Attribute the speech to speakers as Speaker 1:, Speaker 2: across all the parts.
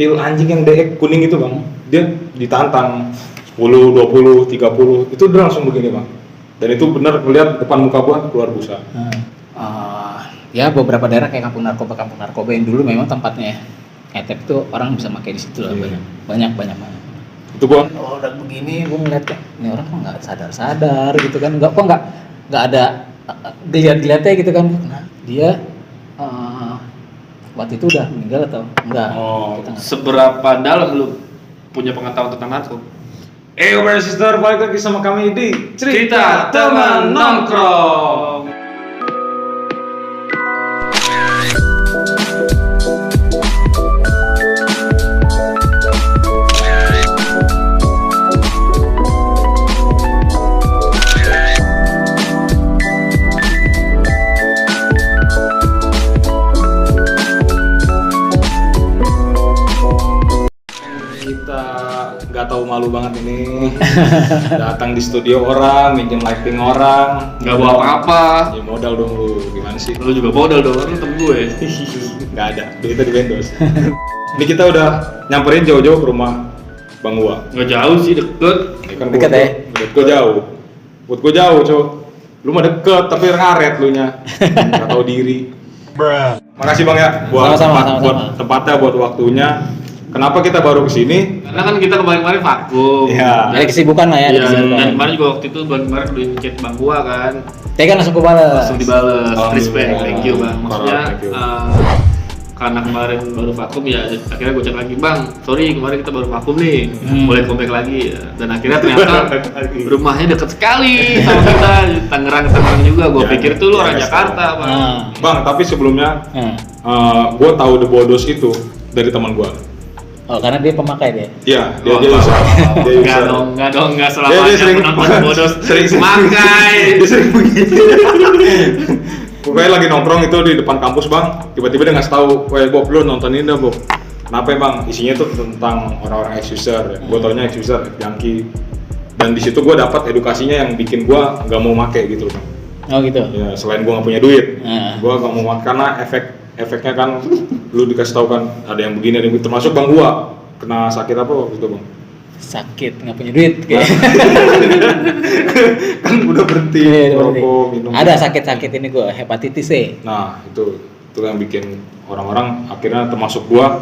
Speaker 1: pil anjing yang deek kuning itu bang, dia ditantang 10, 20, 30 itu udah langsung begini bang. Dan itu benar ngeliat depan muka gua keluar busa.
Speaker 2: Ya beberapa daerah kayak kampung narkoba yang dulu memang tempatnya ngetep tuh orang bisa pakai di situ lah. Banyak.
Speaker 1: Itu gua
Speaker 2: udah begini gua ngeliat ini orang kok nggak sadar gitu kan, nggak ada geliat-geliatnya gitu kan. Nah dia waktu itu udah meninggal atau enggak?
Speaker 3: Seberapa dalam lu punya pengetahuan tentang narko?
Speaker 1: brother sister, balik lagi sama kami di
Speaker 3: Cerita Teman Nongkrong.
Speaker 1: Nggak tahu malu banget ini datang di studio orang, minjem lighting orang,
Speaker 3: Nggak bawa apa-apa.
Speaker 1: Ya modal dong lu, gimana sih?
Speaker 3: Lu juga modal dong, lu temen gue.
Speaker 1: Nggak ada, duitnya di Windows. Ini kita udah nyamperin jauh-jauh ke rumah Bang Gua.
Speaker 3: Nggak jauh sih, deket.
Speaker 2: Deket ya?
Speaker 1: Buat gua jauh. Buat gua jauh, Cok. Lu mah deket tapi ngaret lu nya. Nggak tahu diri. Makasih Bang ya buat
Speaker 2: Sama-sama.
Speaker 1: tempatnya, buat waktunya. Kenapa kita baru kesini?
Speaker 3: Karena kan kita kemarin vakum.
Speaker 1: Iya.
Speaker 2: Ada kesibukan lah ya.
Speaker 3: Iya, dan kemarin juga waktu itu bulan kemarin udah chat Bang gua kan.
Speaker 2: Tapi kan langsung kebales.
Speaker 3: Langsung dibales. Respect,
Speaker 1: Alhamdulillah.
Speaker 3: thank you Bang. Maksudnya
Speaker 1: Thank you.
Speaker 3: karena kemarin baru vakum ya akhirnya gue chat lagi, Bang, sorry kemarin kita baru vakum nih, boleh comeback lagi. Dan akhirnya ternyata rumahnya deket sekali sama kita, Tangerang juga. Gue pikir tuh lu orang Jakarta, Bang.
Speaker 1: Bang, tapi sebelumnya gua tahu The Bodos itu dari teman gua.
Speaker 2: Oh, karena dia pemakai dia.
Speaker 1: Iya, dia user.
Speaker 3: Enggak selamanya penonton bodos
Speaker 1: sering
Speaker 3: makai.
Speaker 1: Dia sering begitu. Pokoknya lagi nongkrong itu di depan kampus Bang, tiba-tiba dia ngasih tahu, Bob lu nonton ini dah Bob. Kenapa Bang? Isinya tuh tentang orang-orang ex-user. Gue taunya ex-user, junkie. Dan di situ gue dapat edukasinya yang bikin gue nggak mau make gitu Bang.
Speaker 2: Oh gitu.
Speaker 1: Ya selain gue nggak punya duit, gue nggak mau make karena efeknya kan lu dikasih tahu kan ada yang begini, ada yang begini. Termasuk Bang gua kena sakit apa waktu itu Bang?
Speaker 2: Sakit nggak punya duit kayak.
Speaker 1: Kan udah berhenti merokok, minum.
Speaker 2: Ada sakit ini gua hepatitis C.
Speaker 1: Nah itu yang bikin orang-orang akhirnya termasuk gua.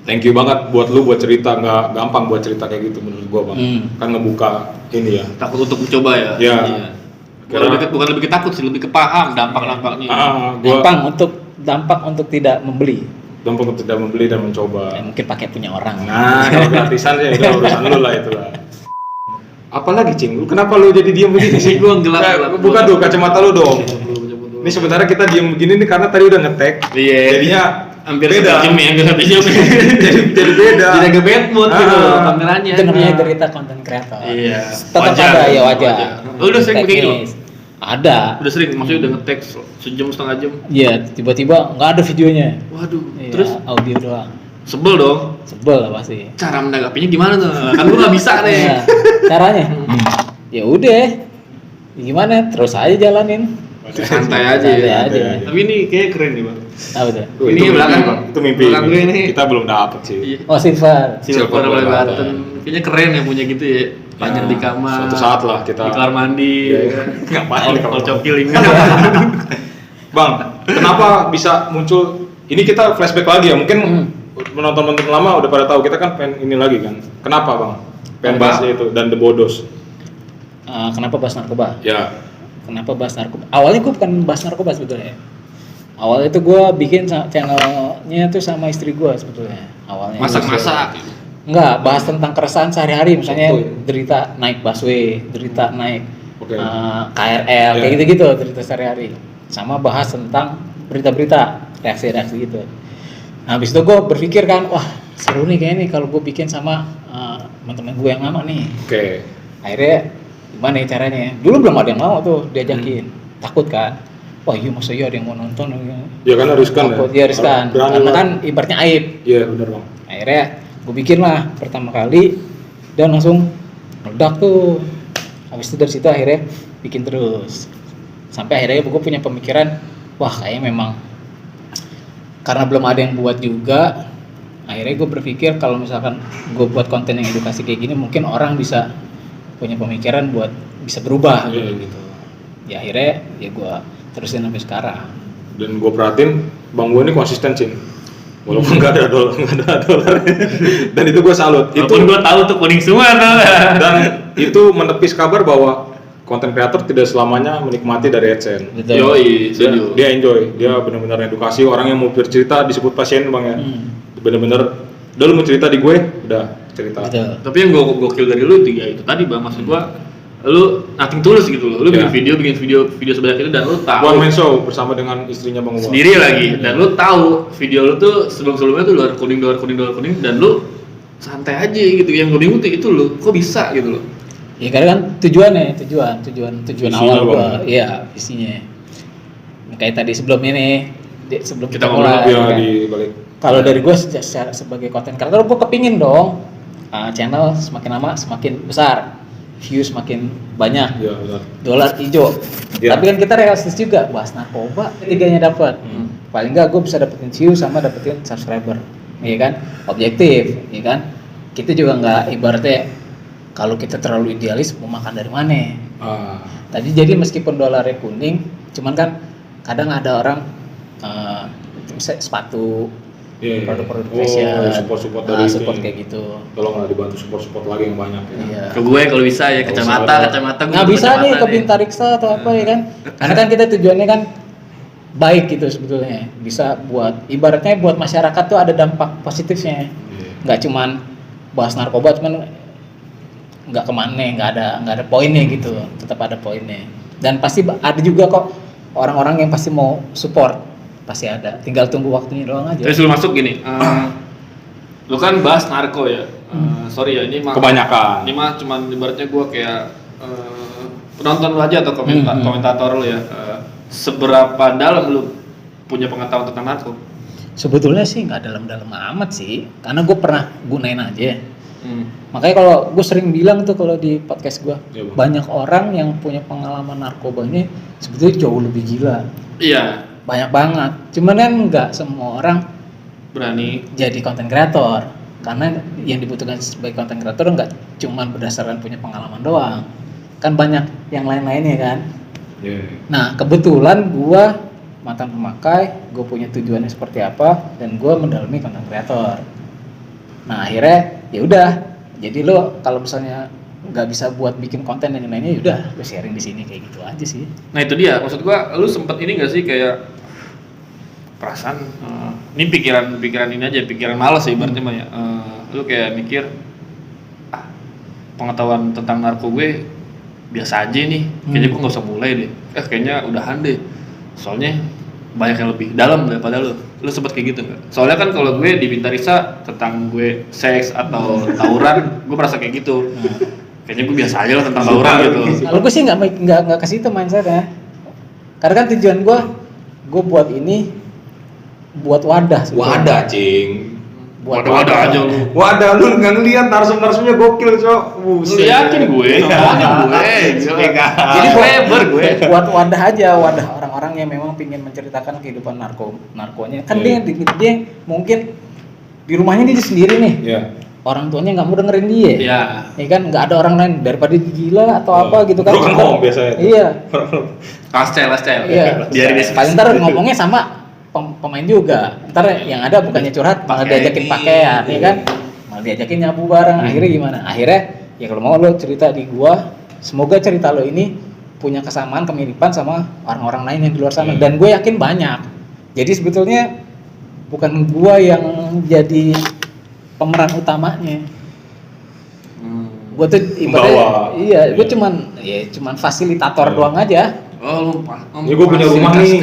Speaker 1: Thank you banget buat lu buat cerita, nggak gampang buat cerita kayak gitu menurut gua Bang. Kan ngebuka ini ya.
Speaker 3: Takut untuk mencoba ya.
Speaker 1: Iya.
Speaker 3: Bukan lebih ke takut sih, lebih ke paham dampak-dampaknya.
Speaker 2: Dampak untuk tidak membeli.
Speaker 1: Dampak untuk tidak membeli dan mencoba.
Speaker 2: Ya, mungkin pakai punya orang.
Speaker 1: Nah, kalau gratisan ya itu urusan lu lah itu lah. Apalagi Cing, lu kenapa lu jadi diam begini sih?
Speaker 3: Gua gelap.
Speaker 1: Buka dong kacamata lu dong. Ini sebenarnya kita diam begini nih karena tadi udah ngetek.
Speaker 3: Iya.
Speaker 1: Jadinya
Speaker 3: hampir
Speaker 1: beda.
Speaker 3: Hampir 1 jam.
Speaker 1: jadi beda.
Speaker 3: Jadi agak bad mood gitu kameranya.
Speaker 2: Itu namanya derita konten kreator.
Speaker 3: Iya.
Speaker 2: Tetap ada ya wajar.
Speaker 3: Lu udah sering begitu?
Speaker 2: Ada.
Speaker 3: Udah sering, maksudnya udah nge-tag sejam setengah jam.
Speaker 2: Iya, tiba-tiba nggak ada videonya.
Speaker 3: Waduh.
Speaker 2: Iya,
Speaker 3: Terus
Speaker 2: audio doang.
Speaker 3: sebel dong.
Speaker 2: Sebel lah pasti.
Speaker 3: Cara menanggapinya gimana tuh? Kan gua nggak bisa nih.
Speaker 2: Nah, caranya? Ya udah. Gimana? Terus aja jalanin.
Speaker 3: Santai aja. Tapi ini kayak keren nih, Bang.
Speaker 2: Tahu tuh.
Speaker 3: Ini belakang
Speaker 1: itu mimpi.
Speaker 3: belakang gue nih.
Speaker 1: Kita belum dapet sih.
Speaker 2: Oh, silver
Speaker 3: Silver oleh button. Kayaknya keren ya punya gitu ya. Panjang di kamar.
Speaker 1: Suatu saat lah kita.
Speaker 3: Di kamar mandi.
Speaker 1: Ngapain di kamar
Speaker 3: Cokiling.
Speaker 1: Bang, kenapa bisa muncul? Ini kita flashback lagi ya. Mungkin menonton lama udah pada tahu kita kan pengen ini lagi kan. Kenapa Bang? Pengen bahas itu dan The Bodos.
Speaker 2: Kenapa bahas narkoba?
Speaker 1: Ya.
Speaker 2: Kenapa bahas narkoba? Awalnya gue bukan bahas narkoba sebetulnya. Awalnya itu gue bikin channelnya tuh sama istri gue sebetulnya. Awalnya.
Speaker 3: Masak-masak.
Speaker 2: Enggak, bahas tentang keresahan sehari-hari, misalnya derita naik busway, derita naik KRL, kayak gitu-gitu, derita sehari-hari. Sama bahas tentang berita-berita, reaksi-reaksi gitu. Nah, habis itu gue berpikir kan, wah seru nih kayaknya nih kalau gue bikin sama teman-teman gue yang lama nih. Akhirnya gimana ya caranya? Dulu belum ada yang mau tuh diajakin, takut kan? Wah iya masa iya ada yang mau nonton?
Speaker 1: Ya kan riskan ya?
Speaker 2: Iya riskan, karena kan ibaratnya aib.
Speaker 1: Iya benar Bang.
Speaker 2: Akhirnya gue bikin lah pertama kali dan langsung meledak tuh. Habis itu dari situ akhirnya bikin terus sampai akhirnya gue punya pemikiran, wah kayaknya memang karena belum ada yang buat juga, Akhirnya gue berpikir kalau misalkan gue buat konten yang edukasi kayak gini, mungkin orang bisa punya pemikiran buat bisa berubah gitu. Ya akhirnya ya gue terusin sampai sekarang.
Speaker 1: Dan gue perhatiin Bang gue ini konsisten Cing, walaupun nggak ada dolar dan itu gue salut.
Speaker 3: Walaupun gue tahu tuh kuning semua tuh.
Speaker 1: Dan itu menepis kabar bahwa konten kreator tidak selamanya menikmati dari AdSense.
Speaker 2: Betul.
Speaker 3: Yoi, setuju.
Speaker 1: Dia enjoy, dia benar-benar edukasi orang yang mau bercerita disebut pasien Bang ya. Bener-bener udah lu mau cerita di gue, udah cerita.
Speaker 2: Betul.
Speaker 3: Tapi yang gue gokil dari lu itu ya itu tadi Bang, maksud gua lu nothing tulus gitu loh. Lu bikin video sebanyak itu dan lu tahu
Speaker 1: One man show bersama dengan istrinya Bang Umar.
Speaker 3: sendiri lagi dan lu tahu video lu tuh sebelumnya tuh luar kuning dan lu santai aja gitu. Yang gue bingung tuh itu lu kok bisa gitu loh.
Speaker 2: Ya karena kan tujuan
Speaker 1: Visinya
Speaker 2: awal gua,
Speaker 1: Bang.
Speaker 2: iya visinya. Kayak tadi sebelum ini, sebelum
Speaker 3: Kita
Speaker 2: kita
Speaker 3: ngobrol,
Speaker 2: mulai.
Speaker 1: Ya
Speaker 2: kan.
Speaker 1: di balik.
Speaker 2: Kalau dari gue sebagai content creator, gue kepingin dong channel semakin lama semakin besar, views semakin banyak,
Speaker 1: Iya benar.
Speaker 2: dolar hijau.
Speaker 1: Ya.
Speaker 2: Tapi kan kita realistis juga, bahas narkoba, ketiganya dapat. Paling nggak gue bisa dapetin views sama dapetin subscriber, iya kan? Objektif, iya kan? Kita juga nggak ibaratnya kalau kita terlalu idealis mau makan dari mana? Tadi jadi meskipun dolarnya kuning, cuman kan kadang ada orang misalnya sepatu, produk-produk fashion,
Speaker 1: support dari
Speaker 2: support
Speaker 1: ini.
Speaker 2: kayak gitu.
Speaker 1: Tolonglah dibantu support yang banyak ya.
Speaker 2: Iya.
Speaker 3: Ke gue kalau bisa ya kacamata gue
Speaker 2: Nah bisa nih ke
Speaker 3: nih.
Speaker 2: Bintang Riksa atau apa ya kan? Karena kan kita tujuannya kan baik gitu sebetulnya. Bisa buat ibaratnya buat masyarakat tuh ada dampak positifnya. Nggak cuman bahas narkoba, cuman nggak kemana, nggak ada poinnya gitu. Tetap ada poinnya. Dan pasti ada juga kok orang-orang yang pasti mau support. Pasti ada, tinggal tunggu waktunya doang aja.
Speaker 3: Terus sebelum masuk gini, lu kan bahas narko ya. Sorry ya, ini mah
Speaker 1: Kebanyakan.
Speaker 3: Ini mah cuman ibaratnya gue kayak penonton lu aja atau komentator lu ya. Seberapa dalam lu punya pengetahuan tentang narko?
Speaker 2: Sebetulnya sih nggak dalam-dalam amat sih, karena gue pernah gunain aja. Makanya kalau gue sering bilang tuh kalau di podcast gue, banyak orang yang punya pengalaman narkobanya sebetulnya jauh lebih gila.
Speaker 3: Iya.
Speaker 2: Banyak banget. Cuman kan nggak semua orang
Speaker 3: Berani.
Speaker 2: jadi content creator, karena yang dibutuhkan sebagai content creator nggak cuman berdasarkan punya pengalaman doang, kan banyak yang lain-lainnya kan. Nah kebetulan gue mantan pemakai, gue punya tujuannya seperti apa, dan gue mendalami content creator. Nah akhirnya ya udah, jadi lo kalau misalnya nggak bisa buat bikin konten dan lain-lainnya, ya udah lo sharing di sini kayak gitu aja sih.
Speaker 3: Nah itu dia, maksud gua, lu sempet ini nggak sih kayak perasaan, ini pikiran ini aja, pikiran malas sih ibaratnya mah ya. Lu kayak mikir, pengetahuan tentang narko gue biasa aja nih, kayaknya gue nggak usah mulai deh. Kayaknya udahan deh. Soalnya banyak yang lebih dalam daripada lu. Lu sempet kayak gitu nggak? Soalnya kan kalau gue di Bintang Riksa tentang gue seks atau tawuran, gue merasa kayak gitu. Kayaknya gue biasa aja lah tentang tawuran gitu.
Speaker 2: Kalau gue sih nggak ke situ mindsetnya. Karena kan tujuan gue buat ini buat wadah.
Speaker 1: Wadah Cing.
Speaker 3: Wadah aja lu.
Speaker 1: Wadah lu nggak ngeliat narsum-narsumnya gokil cok.
Speaker 3: Lu yakin gue, nontonin gue. Jadi forever gue.
Speaker 2: Buat wadah aja, wadah orang-orang yang memang ingin menceritakan kehidupan narkonya. Kan dia mungkin di rumahnya dia sendiri nih. Orang tuanya nggak mau dengerin dia.
Speaker 3: Iya.
Speaker 2: Ya kan nggak ada orang lain daripada dia gila atau apa gitu kan.
Speaker 1: Broken home biasanya.
Speaker 2: Iya.
Speaker 3: Lascel.
Speaker 2: Iya.
Speaker 3: Biarin dia
Speaker 2: Paling ntar ngomongnya sama pemain juga. Ntar yang ada bukannya curhat malah diajakin pakaian, ya kan? Malah diajakin nyabu bareng. Akhirnya gimana? Akhirnya ya kalau mau lo cerita di gua, semoga cerita lo ini punya kesamaan kemiripan sama orang-orang lain yang di luar sana. Dan gue yakin banyak. Jadi sebetulnya bukan gua yang jadi pemeran utamanya. Gue tuh ibaratnya gue cuman fasilitator doang aja.
Speaker 3: Oh, lu
Speaker 1: ya gue punya rumah nih.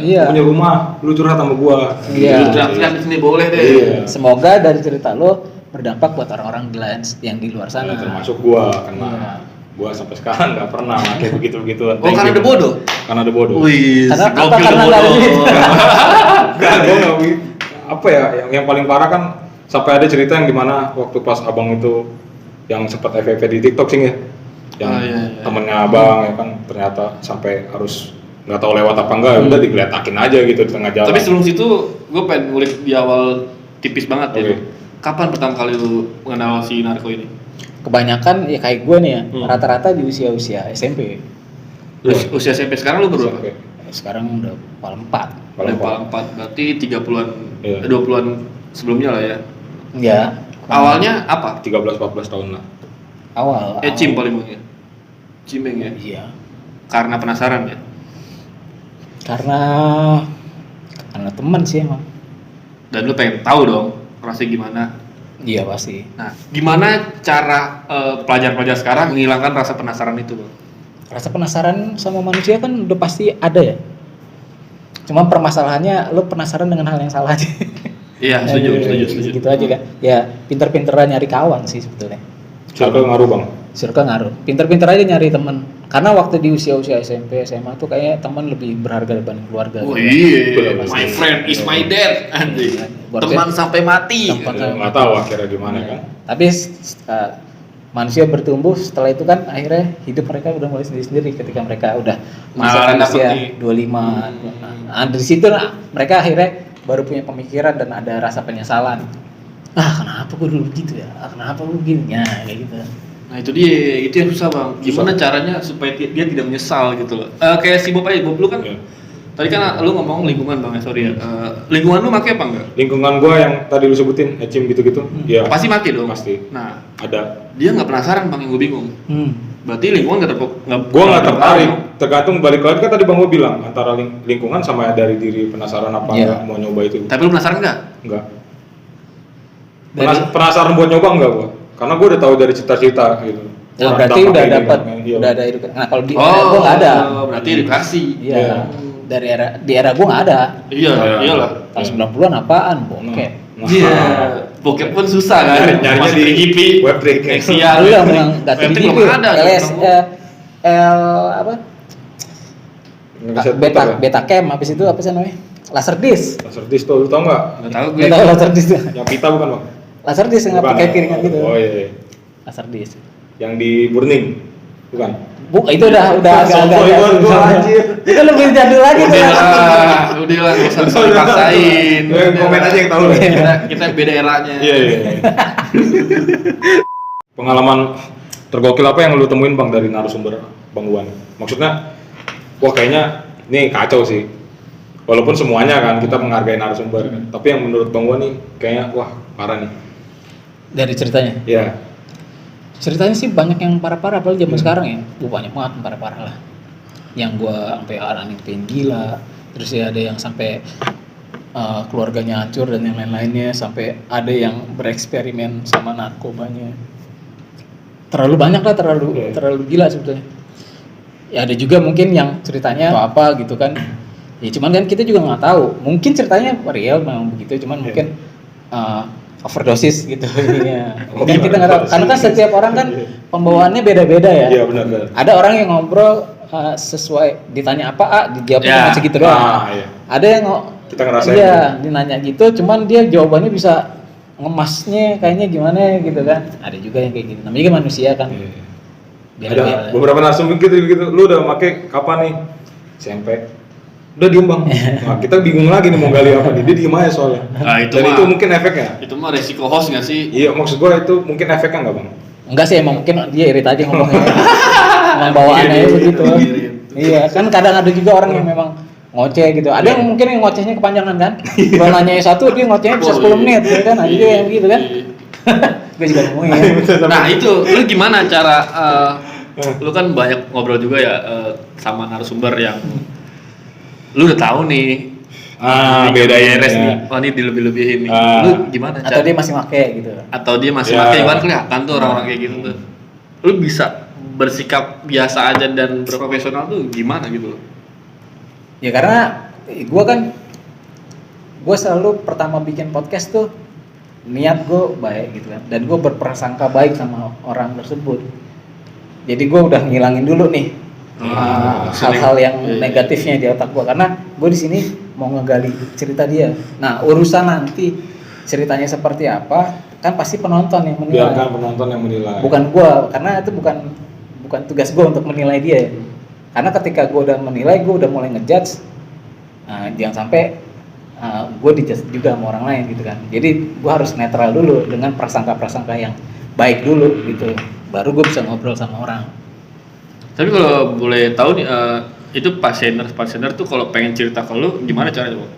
Speaker 2: Iya.
Speaker 1: Punya rumah, lu curhat sama gua.
Speaker 2: Iya.
Speaker 3: Lu curhat di sini boleh deh.
Speaker 1: Iya.
Speaker 2: Semoga dari cerita lo berdampak buat orang-orang yang di luar sana.
Speaker 1: Termasuk gua karena gua sampai sekarang nggak pernah kayak begitu-begitu.
Speaker 3: Oh, karena ada bodoh.
Speaker 1: Karena ada bodoh.
Speaker 3: Wih,
Speaker 2: Karena apa?
Speaker 3: gokil
Speaker 2: Karena nggak ada duit.
Speaker 1: Enggak, gua nggak apa ya? Yang paling parah kan sampai ada cerita yang dimana waktu pas abang itu yang sempat FVP di TikTok sih ya, yang temennya abang ya kan ternyata sampai harus nggak tahu lewat apa enggak, udah digeletakin aja gitu di tengah jalan.
Speaker 3: Tapi sebelum situ gue pengen ngulik di awal tipis banget ya. Kapan pertama kali lu mengenal si narko ini?
Speaker 2: Kebanyakan ya kayak gue nih ya, rata-rata di usia SMP.
Speaker 3: Usia SMP, sekarang lu berapa?
Speaker 2: Sekarang udah PAL 4.
Speaker 3: PAL 4, berarti 30-an, 20-an sebelumnya lah ya?
Speaker 2: Iya.
Speaker 3: Awalnya apa?
Speaker 1: 13-14 tahun lah.
Speaker 2: Awal.
Speaker 3: Cim paling mungkin. Cimeng ya?
Speaker 2: Iya.
Speaker 3: Karena penasaran ya?
Speaker 2: Karena teman sih emang.
Speaker 3: Dan lu pengen tahu dong rasanya gimana?
Speaker 2: Iya pasti.
Speaker 3: Nah, gimana cara pelajar-pelajar sekarang menghilangkan rasa penasaran itu, Bang?
Speaker 2: Rasa penasaran sama manusia kan udah pasti ada ya. Cuma permasalahannya lu penasaran dengan hal yang salah aja.
Speaker 3: Iya, setuju.
Speaker 2: Gitu aja kan. Ya, pinter-pinteran nyari kawan sih sebetulnya.
Speaker 1: Circle ngaruh bang?
Speaker 2: Circle ngaruh. Pinter-pinter aja nyari teman. Karena waktu di usia-usia SMP, SMA tuh kayaknya teman lebih berharga dibanding keluarga.
Speaker 3: Oh
Speaker 2: gitu.
Speaker 3: iya, my friend is my dad. Anjing. Teman sampai mati.
Speaker 1: Nggak tahu akhirnya gimana kan?
Speaker 2: Tapi manusia bertumbuh setelah itu kan akhirnya hidup mereka udah mulai sendiri-sendiri ketika mereka udah masuk usia 25. Nah, dari situ mereka akhirnya baru punya pemikiran dan ada rasa penyesalan. Kenapa gue dulu gitu ya? Kenapa gue gini? Ya, kayak gitu.
Speaker 3: Nah itu dia, itu yang susah bang. Gimana caranya supaya dia tidak menyesal gitu loh. Kayak si Bob aja, Bob lu kan tadi kan lu ngomong lingkungan bang ya, sorry ya. Lingkungan lu make apa enggak?
Speaker 1: Lingkungan gua yang tadi lu sebutin, Ecim gitu-gitu. Ya.
Speaker 3: Pasti mati dong.
Speaker 1: Pasti.
Speaker 3: Nah,
Speaker 1: ada.
Speaker 3: Dia nggak penasaran bang, yang gue bingung. Berarti lingkungan
Speaker 1: gua nggak tertarik. Tergantung balik lagi kan tadi bang gua bilang antara lingkungan sama dari diri penasaran apa enggak mau nyoba itu.
Speaker 3: Tapi lu penasaran nggak?
Speaker 1: Enggak. Penasaran buat nyoba enggak gua? Karena gua udah tahu dari cita-cita gitu.
Speaker 2: Nah, berarti udah dapat, udah ada edukasi. Nah kalau di era gua nggak ada.
Speaker 3: Berarti edukasi.
Speaker 2: Iya. Di era gua nggak ada.
Speaker 3: Iya, iyalah.
Speaker 2: Tahun 90-an apaan? Bokep.
Speaker 3: Iya. Bokep pun susah kan.
Speaker 1: Nyarinya di
Speaker 3: hippie.
Speaker 1: web trick.
Speaker 2: Iya, lu yang nggak tinggi
Speaker 3: belum ada.
Speaker 2: Beta cam, habis itu apa sih namanya? Laser disc.
Speaker 1: Laser disc tuh, lu tau nggak?
Speaker 3: Nggak tahu gue.
Speaker 2: Nggak tahu laser disc.
Speaker 1: Yang pita bukan bang?
Speaker 2: Laser disc yang pakai piringan gitu.
Speaker 1: Oh iya.
Speaker 2: Laser disc.
Speaker 1: Yang di burning, bukan?
Speaker 2: Itu udah agak
Speaker 1: anjir.
Speaker 2: Itu lebih jadul lagi tuh.
Speaker 3: Udah lah, nggak usah dipaksain.
Speaker 1: Komen aja yang tahu.
Speaker 3: Kita beda eranya.
Speaker 1: Iya. Pengalaman tergokil apa yang lu temuin bang dari narasumber Bang Uwan? Maksudnya, wah kayaknya ini kacau sih. Walaupun semuanya kan kita menghargai narasumber, tapi yang menurut Bang Uwan nih kayaknya wah parah nih.
Speaker 2: Dari ceritanya?
Speaker 1: Iya.
Speaker 2: Ceritanya sih banyak yang parah-parah, apalagi zaman sekarang ya. Banyak banget yang parah-parah lah. Yang gua sampai orang yang pengen gila, terus ya ada yang sampai keluarganya hancur dan yang lain-lainnya, sampai ada yang bereksperimen sama narkobanya. Terlalu banyak lah, terlalu gila sebetulnya. Ya ada juga mungkin yang ceritanya apa gitu kan. Ya cuman kan kita juga nggak tahu. Mungkin ceritanya real memang begitu, cuman mungkin overdosis gitu ininya. Kan kita nggak tahu. Karena kan setiap orang kan pembawaannya beda-beda ya.
Speaker 1: Iya benar.
Speaker 2: Ada orang yang ngobrol sesuai ditanya apa dijawabnya cuma segitu doang.
Speaker 1: Iya.
Speaker 2: Ada yang
Speaker 1: kita ngerasain.
Speaker 2: Iya, dinanya gitu, cuman dia jawabannya bisa ngemasnya kayaknya gimana gitu kan. Ada juga yang kayak gitu. Namanya kan manusia kan.
Speaker 1: Ada beberapa narasumber gitu. Lu udah pakai kapan nih? SMP. Udah diem bang. Nah, kita bingung lagi nih mau gali apa nih. Dia diem aja soalnya.
Speaker 3: Nah,
Speaker 1: itu mungkin efeknya.
Speaker 3: Itu mah resiko host nggak sih?
Speaker 1: Iya, maksud gua itu mungkin efeknya nggak bang?
Speaker 2: Enggak sih, emang mungkin dia irit aja ngomongnya. Emang bawaannya begitu. Iya, kan kadang ada juga orang yang memang ngoceh gitu. Ada yang mungkin yang ngocehnya kepanjangan kan. Kalau nanya satu dia ngocehnya bisa 10 menit ya kan. Ada yang gitu kan. Gue juga ngomongin.
Speaker 3: Nah, itu lu gimana cara lu kan banyak ngobrol juga ya sama narasumber yang lu udah tahu nih
Speaker 1: beda
Speaker 3: beres nih, oh ini dilebih-lebihin nih. Lu gimana cara?
Speaker 2: Atau dia masih make gitu.
Speaker 3: Atau dia masih pakai, kan kelihatan tuh orang-orang kayak gitu tuh. Lu bisa bersikap biasa aja dan berprofesional tuh gimana gitu loh?
Speaker 2: Ya karena gue selalu pertama bikin podcast tuh niat gue baik gitu kan, dan gue berprasangka baik sama orang tersebut. Jadi gue udah ngilangin dulu nih hal-hal yang negatifnya di otak gue, karena gue di sini mau ngegali cerita dia. Nah urusan nanti ceritanya seperti apa kan pasti penonton yang menilai.
Speaker 1: Biarkan penonton yang menilai.
Speaker 2: Bukan gue, karena itu bukan tugas gue untuk menilai dia. Karena ketika gue udah menilai, gue udah mulai ngejudge. Jangan sampai gue dijudge juga sama orang lain gitu kan. Jadi gue harus netral dulu dengan prasangka-prasangka yang baik dulu gitu, baru gue bisa ngobrol sama orang.
Speaker 3: Tapi kalau boleh tahu nih, itu passioner tuh kalau pengen cerita ke lu gimana caranya, Bang?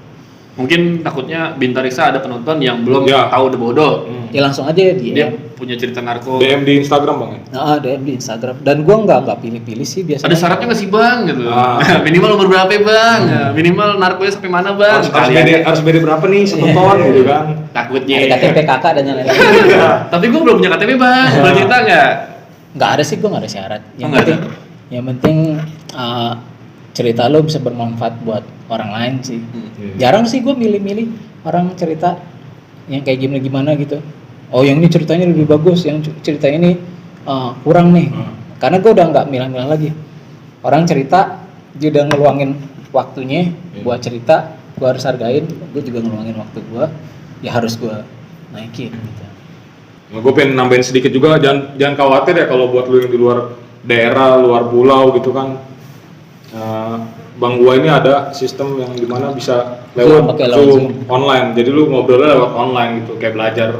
Speaker 3: Mungkin takutnya Bintang Riksa ada penonton yang belum tahu The Bodoh.
Speaker 2: Ya langsung aja
Speaker 3: dia punya cerita narko.
Speaker 1: DM di Instagram Bang ya?
Speaker 2: DM di Instagram. Dan gua nggak pilih-pilih sih biasanya.
Speaker 3: Ada syaratnya nggak sih Bang gitu? Minimal umur berapa ya Bang? Minimal narkonya sampai mana Bang?
Speaker 1: Harus beda berapa nih seton gitu kan?
Speaker 3: Takutnya.
Speaker 2: Ada KTP kakak dan lain-lain.
Speaker 3: Tapi gua belum punya KTP Bang. Boleh cerita nggak?
Speaker 2: Nggak ada sih, gua nggak ada syarat. Yang penting cerita lo bisa bermanfaat buat orang lain sih. Jarang sih gue milih-milih orang cerita yang kayak gimana gitu. Oh yang ini ceritanya lebih bagus, yang cerita ini kurang nih. Karena gue udah nggak milah-milah lagi. Orang cerita dia udah ngeluangin waktunya buat cerita, gue harus hargain. Gue juga ngeluangin waktu gue, ya harus gue naikin gitu.
Speaker 1: Nah, gue pengen nambahin sedikit juga, jangan khawatir ya kalau buat lu yang di luar daerah, luar pulau gitu kan. Bang gua ini ada sistem yang dimana bisa lewat Zoom online, jadi lu ngobrolnya lewat online gitu, kayak belajar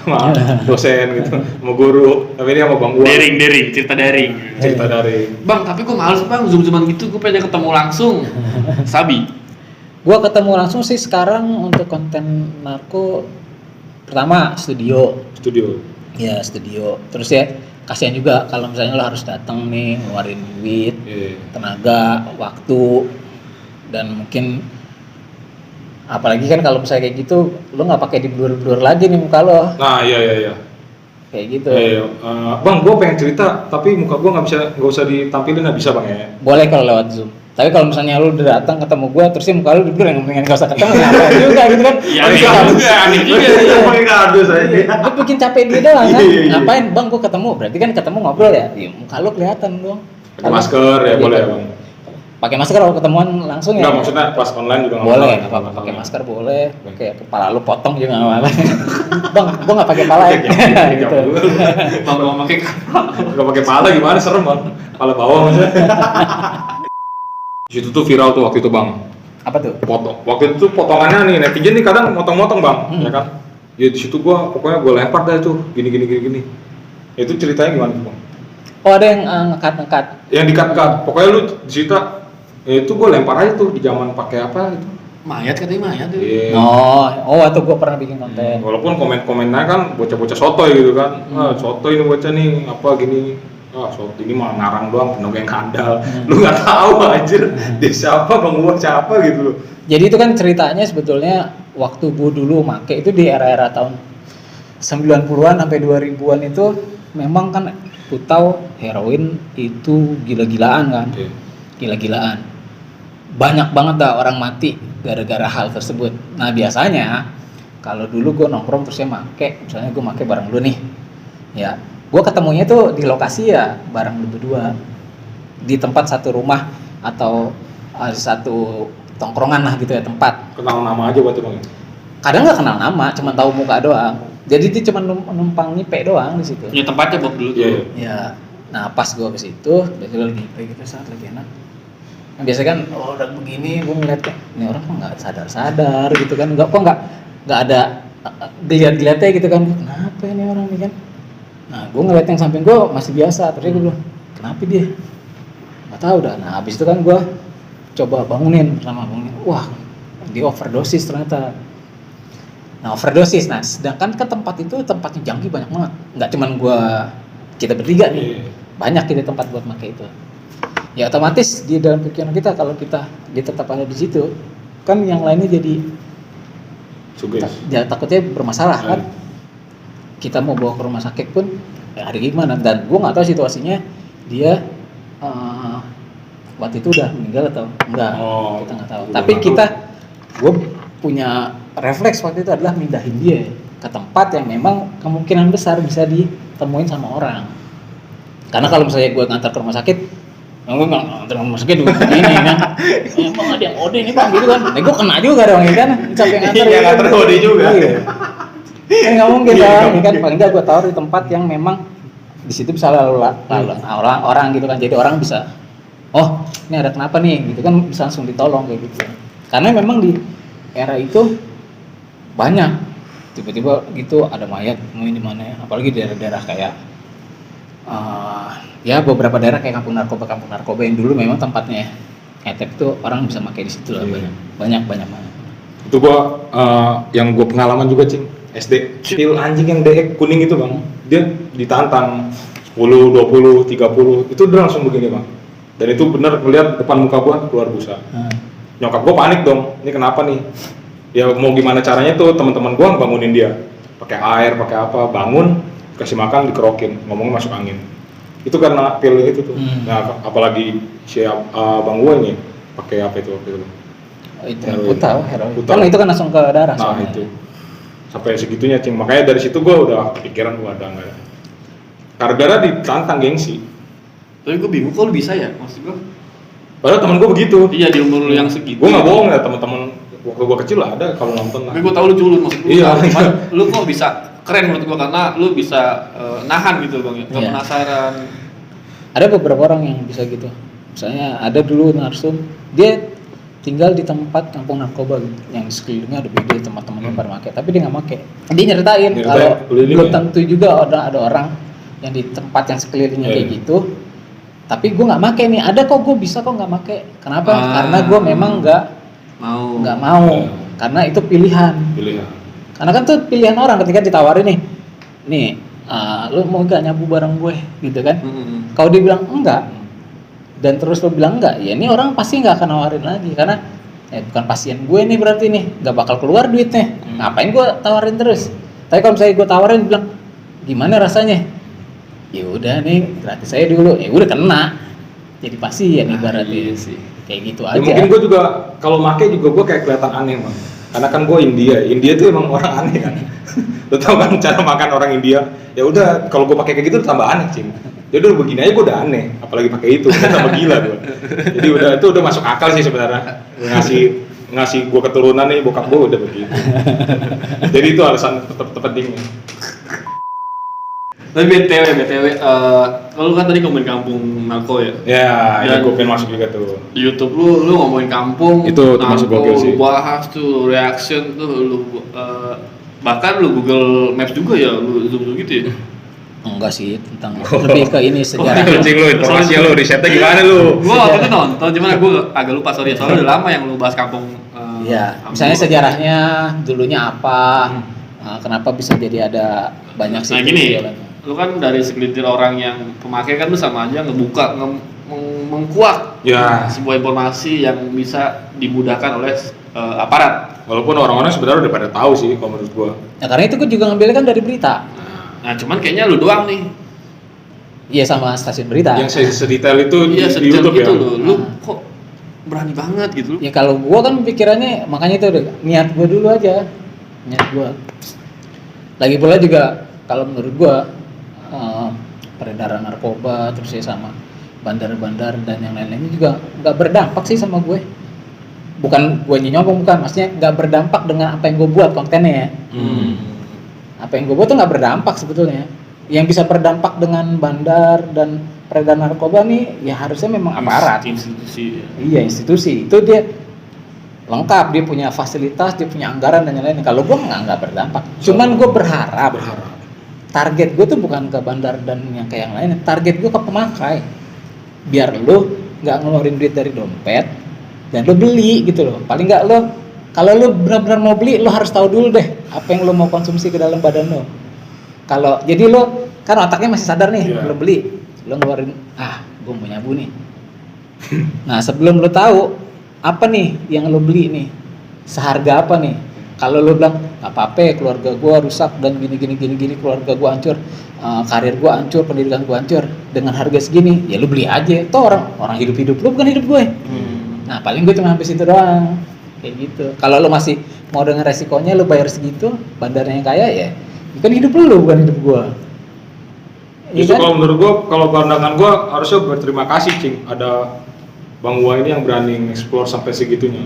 Speaker 1: sama dosen gitu, sama guru. Tapi ini sama Bang gua.
Speaker 3: Daring, cerita daring.
Speaker 1: Bang,
Speaker 3: tapi gua males Bang, Zoom-zooman gitu, gua pengen ketemu langsung. Sabi.
Speaker 2: Gua ketemu langsung sih sekarang untuk konten narko. Pertama studio. Ya studio. Terus ya kasihan juga kalau misalnya lo harus datang nih ngeluarin duit, tenaga, waktu, dan mungkin apalagi kan kalau misalnya kayak gitu lo nggak pakai di blur lagi nih muka lo.
Speaker 1: Nah iya
Speaker 2: kayak gitu.
Speaker 1: Bang gue pengen cerita tapi muka gue nggak usah ditampilin, nggak bisa Bang ya?
Speaker 2: Boleh kalau lewat Zoom. Tapi kalau misalnya lu udah datang ketemu gue terus muka lu di blur, yang mendingan nggak usah ketemu, ngapain juga gitu kan?
Speaker 3: Iya aneh juga.
Speaker 2: Gue bikin capek dia doang kan? Ngapain Bang, gue ketemu, berarti kan ketemu ngobrol ya? Iya, muka lu kelihatan dong.
Speaker 1: Pakai masker ya boleh ya Bang?
Speaker 2: Pakai masker kalau ketemuan langsung ya?
Speaker 1: Enggak, maksudnya pas online juga nggak
Speaker 2: boleh, nggak apa-apa. Pakai masker boleh, pakai kepala lu potong juga nggak apa-apa. Bang, gue nggak pakai pala ya. Gitu.
Speaker 3: Bang mau pakai
Speaker 1: nggak pakai pala gimana, serem Bang? Pala bawah maksudnya. Di situ tuh viral tuh waktu itu Bang.
Speaker 2: Apa tuh?
Speaker 1: Waktu itu potongannya nih, netizen nih kadang motong-motong Bang, ya kan? Ya di situ gua lempar dah tuh, gini. Itu ceritanya gimana tuh Bang?
Speaker 2: Oh ada yang ngekat.
Speaker 1: Yang di-cut. Pokoknya lu di situ, itu gua lempar aja tuh di zaman pakai apa itu?
Speaker 3: Mayat katanya mayat tuh.
Speaker 1: Yeah.
Speaker 2: Oh waktu gua pernah bikin konten.
Speaker 1: Walaupun komen-komennya kan bocah-bocah sotoy gitu kan. Sotoy ini bocah nih, apa gini. Sotoy ini mah ngarang doang, penuh yang kandal. Lu nggak tahu anjir, dia siapa, Bang gua siapa gitu loh.
Speaker 2: Jadi itu kan ceritanya sebetulnya waktu gua dulu make itu di era-era tahun 90-an sampai 2000-an itu memang kan ku tahu heroin itu gila-gilaan kan. Gila-gilaan. Banyak banget dah orang mati gara-gara hal tersebut. Nah biasanya kalau dulu gue nongkrong terus ya make, misalnya gue make bareng lu nih, ya gue ketemunya tuh di lokasi ya bareng lu berdua di tempat satu rumah atau satu tongkrongan lah gitu ya, tempat.
Speaker 1: Kenal nama aja buat Bang.
Speaker 2: Kadang nggak kenal nama, cuma tahu muka doang. Jadi dia cuma numpang nyipe doang di situ.
Speaker 3: Punya tempatnya Bob dulu tuh.
Speaker 2: Ya. Nah pas gue ke situ, biasanya lagi nyipe gitu, saat lagi enak. Nah, biasanya kan udah begini, gue ngeliatnya ini orang kok nggak sadar gitu kan, nggak ada geliat-geliatnya gitu kan. Kenapa ini orang ini kan? Nah gue ngeliat yang samping gue masih biasa, terus gue bilang kenapa dia? Nggak tahu dah. Nah habis itu kan gue coba bangunin, wah di overdosis ternyata. Nah overdosis, nah sedangkan ke tempat itu tempatnya jangki banyak banget, nggak cuman kita bertiga nih, banyak kita tempat buat pakai itu. Ya otomatis di dalam pikiran kita kalau dia tetap ada di situ, kan yang lainnya jadi takutnya bermasalah kan. Kita mau bawa ke rumah sakit pun ya ada gimana, dan gue nggak tahu situasinya dia waktu itu udah meninggal atau enggak, kita nggak tahu. Tapi gue punya refleks waktu itu adalah mindahin dia ke tempat yang memang kemungkinan besar bisa ditemuin sama orang. Karena kalau misalnya gue ngantar ke rumah sakit, gue nggak ngantar ke rumah sakit begini kan, emang ada yang OD nih Bang gitu kan, gue kena juga dong ya kan, sampai ngantar
Speaker 1: OD juga.
Speaker 2: Kan nggak mungkin kan, kan paling nggak gue taruh di tempat yang memang di situ bisa lalu orang gitu kan, jadi orang bisa, oh ini ada kenapa nih gitu kan, bisa langsung ditolong kayak gitu. Karena memang di era itu banyak tiba-tiba gitu ada mayat nemuin di mana ya, apalagi daerah-daerah kayak ya beberapa daerah kayak kampung narkoba yang dulu memang tempatnya ngetep itu orang bisa pakai di situ lah. Banyak
Speaker 1: Itu gua yang gua pengalaman juga cing, SD pil anjing yang DX kuning itu bang, dia ditantang 10, 20, 30 itu udah langsung begini bang, dan itu bener ngeliat depan muka gua keluar busa. Nyokap gua panik dong, ini kenapa nih ya, mau gimana caranya tuh teman-teman gua bangunin dia pakai air pakai apa, bangun kasih makan dikerokin, ngomongnya masuk angin. Itu karena pil itu tuh. Nah, apalagi si bang gua ini pakai apa itu waktu itu?
Speaker 2: Itu heroin. Kan itu kan langsung ke darah.
Speaker 1: Nah, itu. Sampai segitunya, cing. Makanya dari situ gua udah kepikiran gua ada enggak. Gara-gara ditantang gengsi.
Speaker 3: Tapi gue bingung kok lu bisa ya, maksud gue.
Speaker 1: Padahal temen gua begitu.
Speaker 3: Iya, di umur lu yang segitu.
Speaker 1: Gua enggak bohong ya, teman-teman waktu gua kecil lah ada kalau nonton lah.
Speaker 3: Tapi gue tau lu culun, maksud gue.
Speaker 1: Iya.
Speaker 3: Cuman lu kok bisa keren menurut gue karena lu bisa nahan gitu bang ya,
Speaker 2: Iya.
Speaker 3: penasaran.
Speaker 2: Ada beberapa orang yang bisa gitu. Misalnya ada dulu narsum, dia tinggal di tempat kampung narkoba gitu, yang sekelilingnya ada beda teman-temannya pada make, tapi dia nggak make. Dia nyeritain kalau belum tentu juga ada orang yang di tempat yang sekelilingnya kayak gitu. Tapi gue nggak make nih, ada kok gue bisa kok nggak make. Kenapa? Karena gue memang nggak mau, karena itu pilihan. Karena kan tuh pilihan orang ketika ditawarin nih, lu mau gak nyabu bareng gue gitu kan? Kalau dia bilang enggak dan terus lu bilang enggak, ya ini orang pasti nggak akan nawarin lagi karena bukan pasien gue nih, berarti nih nggak bakal keluar duitnya. Ngapain gue tawarin terus? Tapi kalau misalnya gue tawarin bilang gimana rasanya? Ya udah nih gratis saya dulu, ya udah kena jadi pasien ibaratnya sih. Kayak gitu aja.
Speaker 1: Mungkin gue juga kalau make juga gue kayak kelihatan aneh bang. Karena kan gue India tuh emang orang aneh kan. Lo tau kan cara makan orang India? Ya udah kalau gue pakai kayak gitu tambah aneh cing. Jadi udah begini aja gue udah aneh, apalagi pakai itu, kan tambah gila gue. Jadi udah masuk akal sih sebenarnya. Ngasih gue keturunan nih, bokap gue udah begitu. Jadi itu alasan pentingnya.
Speaker 3: Tapi BTW, lu kan tadi ngomongin kampung narko ya?
Speaker 1: Ya, ini gue pengen masuk juga tuh.
Speaker 3: Di YouTube lu ngomongin kampung,
Speaker 1: itu termasuk gokil sih.
Speaker 3: Lu bahas tuh, reaction tuh, lu bahkan lu Google Maps juga ya, lu zoom gitu ya?
Speaker 2: Enggak sih, tentang lebih ke ini sejarah.
Speaker 1: Cing lu, informasi lu, risetnya gimana lu?
Speaker 3: Gua waktu itu nonton, cuman gua agak lupa soalnya udah lama yang lu bahas kampung.
Speaker 2: Iya, misalnya sejarahnya dulunya apa, kenapa bisa jadi ada banyak sih.
Speaker 3: Nah gini, lu kan dari segelintir orang yang pemakai kan lu sama aja ngebuka, mengkuak sebuah informasi yang bisa dimudahkan oleh aparat.
Speaker 1: Walaupun orang-orang sebenarnya udah pada tahu sih kalau menurut gua.
Speaker 2: Nah karena itu gua juga ngambilnya kan dari berita.
Speaker 3: Nah cuman kayaknya lu doang nih.
Speaker 2: Iya sama stasiun berita.
Speaker 1: Yang sedetail itu di YouTube
Speaker 3: gitu
Speaker 1: ya.
Speaker 3: Lu kok berani banget gitu.
Speaker 2: Ya kalau gua kan pikirannya makanya itu udah niat gua dulu aja. Niat gua. Lagi pula juga kalau menurut gua peredaran narkoba terus ya sama bandar-bandar dan yang lain-lainnya juga nggak berdampak sih sama gue. Bukan gue nyombong, bukan, maksudnya nggak berdampak dengan apa yang gue buat kontennya ya. Apa yang gue buat tuh nggak berdampak sebetulnya. Yang bisa berdampak dengan bandar dan peredaran narkoba nih ya harusnya memang aparat.
Speaker 3: Institusi.
Speaker 2: Iya institusi, itu dia lengkap, dia punya fasilitas, dia punya anggaran dan lain-lain. Kalau gue nggak berdampak. Cuman gue berharap target gue tuh bukan ke bandar dan yang kayak yang lain, target gue ke pemakai. Biar lo nggak ngeluarin duit dari dompet dan lo beli gitu loh. Paling nggak lo, kalau lo benar-benar mau beli, lo harus tahu dulu deh apa yang lo mau konsumsi ke dalam badan lo. Kalau jadi lo kan otaknya masih sadar nih, lo beli, lo ngeluarin, gue mau nyabu nih. Nah sebelum lo tahu apa nih yang lo beli nih, seharga apa nih? Kalau lo bilang nggak apa-apa, keluarga gue rusak dan gini, keluarga gue hancur, karir gue hancur, pendidikan gue hancur dengan harga segini, ya lo beli aja. Toh orang hidup lo bukan hidup gue. Nah paling gue cuma sampai situ doang, kayak gitu. Kalau lo masih mau dengan resikonya lo bayar segitu, bandarnya yang kaya ya, kan hidup lo bukan hidup gue.
Speaker 1: Justru kalau menurut gue, kalau pandangan gue harusnya berterima kasih cing, ada Bang Wah ini yang berani explore sampai segitunya.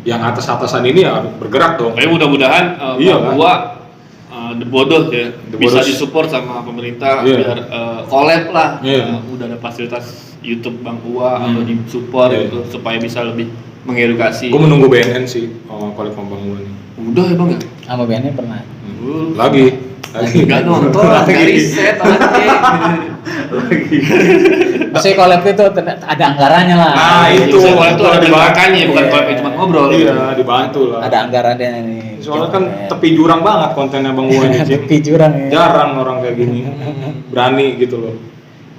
Speaker 1: Yang atas-atasan ini ya bergerak dong.
Speaker 3: Kayak mudah-mudahan Bang Wah The Bodoh ya bisa disupport sama pemerintah biar collab lah. Udah ada fasilitas YouTube Bang Wah atau disupport gitu, supaya bisa lebih mengedukasi.
Speaker 1: Gue menunggu BNN sih, Kolek Pembangunan ini.
Speaker 3: Udah ya bang ya?
Speaker 2: Sama BNN pernah.
Speaker 1: Lagi
Speaker 3: Nggak nonton, nggak riset anaknya.
Speaker 2: Maksudnya collab itu ada anggarannya lah.
Speaker 1: Nah, itu.
Speaker 3: Soalnya itu ada belakangnya, bukan
Speaker 2: Iya.
Speaker 3: kalau cuma ngobrol.
Speaker 1: Iya, dibantu lah.
Speaker 2: Ada anggarannya nih.
Speaker 1: Soalnya kan tepi jurang banget kontennya Bang Uwan ini.
Speaker 2: tepi jurang ya.
Speaker 1: Jarang orang kayak gini. Berani gitu loh.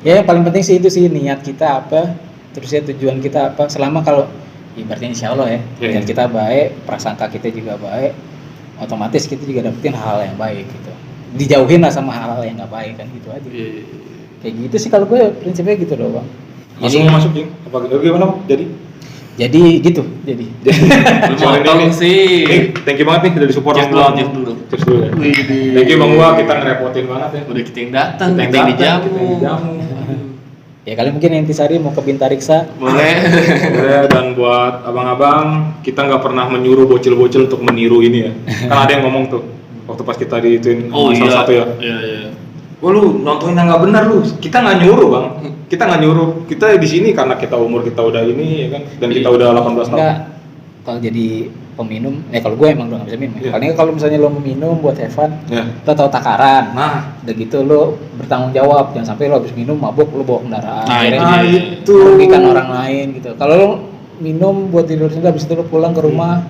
Speaker 2: Ya yang paling penting sih itu sih niat kita apa, terus ya tujuan kita apa. Selama kalau ibaratnya insya Allah ya,
Speaker 1: Iya.
Speaker 2: niat kita baik, prasangka kita juga baik, otomatis kita juga dapetin hal yang baik gitu. Dijauhin lah sama hal-hal yang nggak baik kan gitu aja. Kayak gitu sih kalau gue prinsipnya gitu loh bang.
Speaker 1: Masuk Jing. Apa gimana Bang?
Speaker 2: Jadi gitu.
Speaker 3: Lu motong sih.
Speaker 1: Thank you banget nih udah disupport
Speaker 3: Cheers
Speaker 1: sama
Speaker 3: dulu.
Speaker 1: Cheers dulu ya.
Speaker 3: Widih.
Speaker 1: Thank you Bang Uwa, kita ngerepotin banget ya.
Speaker 3: Udah kita yang datang,
Speaker 1: Kita
Speaker 3: kita yang dijamu.
Speaker 1: dijamu.
Speaker 2: Ya kali mungkin Intisari mau ke Bintariksa.
Speaker 3: Boleh.
Speaker 1: Boleh, dan buat abang-abang, kita nggak pernah menyuruh bocil-bocil untuk meniru ini ya. Kan ada yang ngomong tuh, waktu pas kita diituin
Speaker 3: Oh
Speaker 1: salah
Speaker 3: iya.
Speaker 1: satu ya.
Speaker 3: Iya.
Speaker 1: Wah lu nontonin yang nggak benar lu. Kita nggak nyuruh bang. Kita nggak nyuruh. Kita di sini karena kita umur kita udah ini ya kan. Dan kita udah 18 tahun.
Speaker 2: Enggak, kalau jadi peminum, kalau gue emang udah nggak bisa minum.
Speaker 1: Iya.
Speaker 2: Paling kalau misalnya lo mau minum buat have fun,
Speaker 1: Ya.
Speaker 2: lo tahu takaran.
Speaker 1: Nah,
Speaker 2: Udah gitu lo bertanggung jawab, jangan sampai lo habis minum mabuk lo bawa kendaraan.
Speaker 3: Nah,
Speaker 2: Akhirnya
Speaker 1: itu.
Speaker 2: merugikan orang lain gitu. Kalau lo minum buat tidur sendiri, habis itu lo pulang ke rumah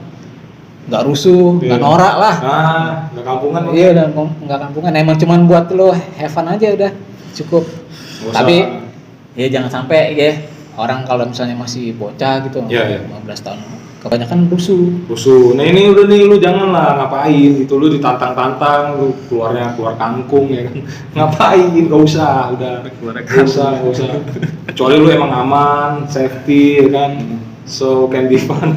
Speaker 2: nggak rusuh, nggak
Speaker 1: Iya.
Speaker 2: norak lah.
Speaker 1: Nah, nggak kampungan. Bang.
Speaker 2: Iya, dan nggak kampungan. Emang cuman buat lo have fun aja udah cukup.
Speaker 1: Nggak usah.
Speaker 2: Tapi ya jangan sampai ya orang kalau misalnya masih bocah gitu,
Speaker 1: Iya, iya.
Speaker 2: 15 tahun, kebanyakan rusuh.
Speaker 1: Rusuh. Nah ini udah nih lu jangan lah ngapain gitu, lu ditantang-tantang, lu keluar kangkung ya kan. Ngapain? Gak usah, udah. Gak usah. Kecuali lu emang aman, safety ya kan. So can be fun.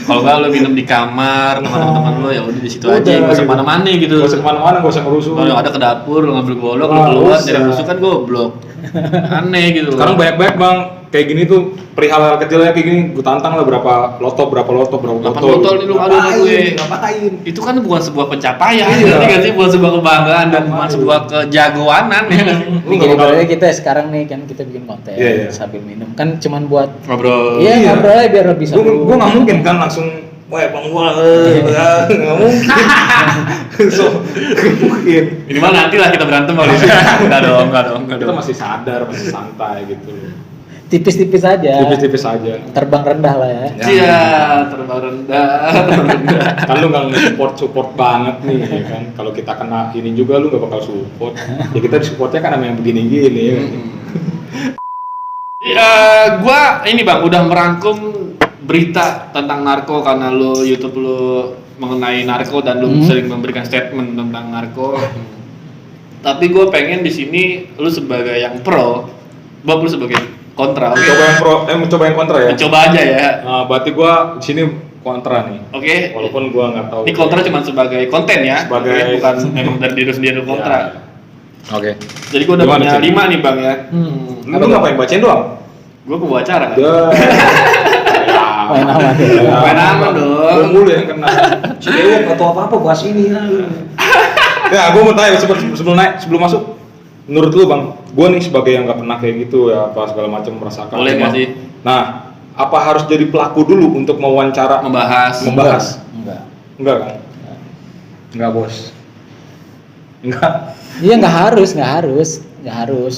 Speaker 3: Kalau nggak lo minum di kamar teman-teman lo ya udah di situ
Speaker 1: Udah,
Speaker 3: aja, nggak usah
Speaker 1: gitu.
Speaker 3: mana-mana gitu.
Speaker 1: Gak usah kemana-mana, gak usah ngerusuh.
Speaker 3: Kalau ada ke dapur lo ngambil golok, lo
Speaker 1: Nggak
Speaker 3: keluar
Speaker 1: usah.
Speaker 3: jadi musuh kan goblok. Aneh gitu.
Speaker 1: Sekarang banyak bang, kayak gini tuh perihal kecilnya kayak gini, gue tantang lah berapa loto, berapa
Speaker 3: 8
Speaker 1: botol.
Speaker 3: botol ini lu adu sama gue.
Speaker 1: Ngapain?
Speaker 3: Itu kan bukan sebuah pencapaian,
Speaker 1: Iya.
Speaker 3: ngerti nggak sih? Bukan sebuah kebanggaan dan bukan
Speaker 1: Ngapain?
Speaker 3: sebuah kejagoanan ya.
Speaker 2: Ini gini ibaratnya kita sekarang nih kan kita bikin konten
Speaker 1: Iya, iya.
Speaker 2: sambil minum kan cuman buat
Speaker 3: Ngobrol.
Speaker 2: iya
Speaker 1: Iya.
Speaker 2: ngobrol aja biar lebih seru.
Speaker 1: Gue nggak mungkin kan langsung, wah bang gua nggak mungkin. So nggak mungkin.
Speaker 3: Minimal nanti lah kita berantem kalau itu. Enggak dong.
Speaker 1: Kita masih sadar, masih santai gitu.
Speaker 2: Tipis-tipis aja.
Speaker 1: Tipis-tipis aja.
Speaker 2: Terbang rendah lah ya.
Speaker 3: Iya, terbang rendah.
Speaker 1: Kan lu nggak support banget nih ya kan. Kalau kita kena ini juga lu nggak bakal support. Ya kita supportnya kan sama yang begini-gini ya.
Speaker 3: Ya, gua ini bang udah merangkum berita tentang narko karena lu YouTube lu mengenai narko dan lu sering memberikan statement tentang narko. Tapi gue pengen di sini lu sebagai yang pro, Bob lu sebagai kontra. Oke?
Speaker 1: Coba yang pro, mencoba yang kontra ya.
Speaker 3: Coba aja ya.
Speaker 1: Nah, berarti gua di sini kontra nih.
Speaker 3: Oke.
Speaker 1: Walaupun gua nggak tahu.
Speaker 3: Ini kontra cuma sebagai konten ya.
Speaker 1: Sebagai-
Speaker 3: Oke, bukan memang dari diri sendiri kontra.
Speaker 1: Ya. Oke.
Speaker 3: Jadi gue udah
Speaker 1: Gimana,
Speaker 3: punya
Speaker 1: Cik?
Speaker 3: 5 nih bang ya.
Speaker 1: Lu ngapain bacain doang?
Speaker 3: Gue pembawa acara kan.
Speaker 2: Main aman.
Speaker 3: Main aman dong.
Speaker 1: Gua mulu yang kena.
Speaker 2: Cewek nggak tahu apa-apa bahas ini.
Speaker 1: Ya, gua mau tanya sebelum masuk. Menurut lu bang, gua nih sebagai yang nggak pernah kayak gitu ya, apa segala macam merasakan.
Speaker 3: Boleh nggak sih?
Speaker 1: Nah, apa harus jadi pelaku dulu untuk mewawancara?
Speaker 3: Membahas.
Speaker 2: Enggak.
Speaker 1: Enggak kan? Enggak bos. Enggak.
Speaker 2: Iya nggak harus.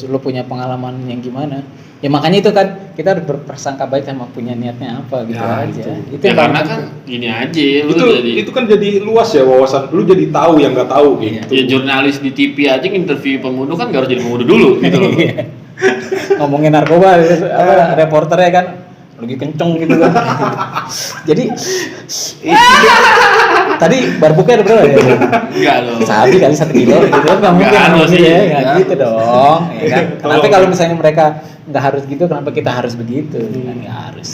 Speaker 2: Lu punya pengalaman yang gimana? Ya makanya itu kan kita harus berprasangka baik sama punya niatnya apa gitu
Speaker 1: Ya,
Speaker 2: aja.
Speaker 1: itu.
Speaker 2: Itu
Speaker 3: Ya
Speaker 2: yang
Speaker 3: karena
Speaker 2: paling
Speaker 3: kan
Speaker 2: penting.
Speaker 3: gini aja lu
Speaker 1: Itu
Speaker 3: jadi
Speaker 1: itu kan jadi luas ya wawasan. Lu jadi tahu yang nggak tahu
Speaker 2: Iya.
Speaker 1: gitu.
Speaker 3: ya jurnalis di TV aja interview pembunuh kan gak harus jadi pembunuh dulu gitu loh.
Speaker 2: Iya. Ngomongin narkoba reporternya kan lagi kenceng gitu kan. Jadi tadi barbuknya ada berapa ya?
Speaker 3: Enggak loh.
Speaker 2: Sabi kali 1 kilo gitu kan nggak mungkin
Speaker 3: Nggak harus
Speaker 2: ngomongin
Speaker 3: sih.
Speaker 2: ya nggak
Speaker 3: Nggak
Speaker 2: gitu dong ya kan. Kenapa
Speaker 1: Tolong.
Speaker 2: kalau misalnya mereka nggak harus gitu kenapa kita harus begitu kan nggak harus.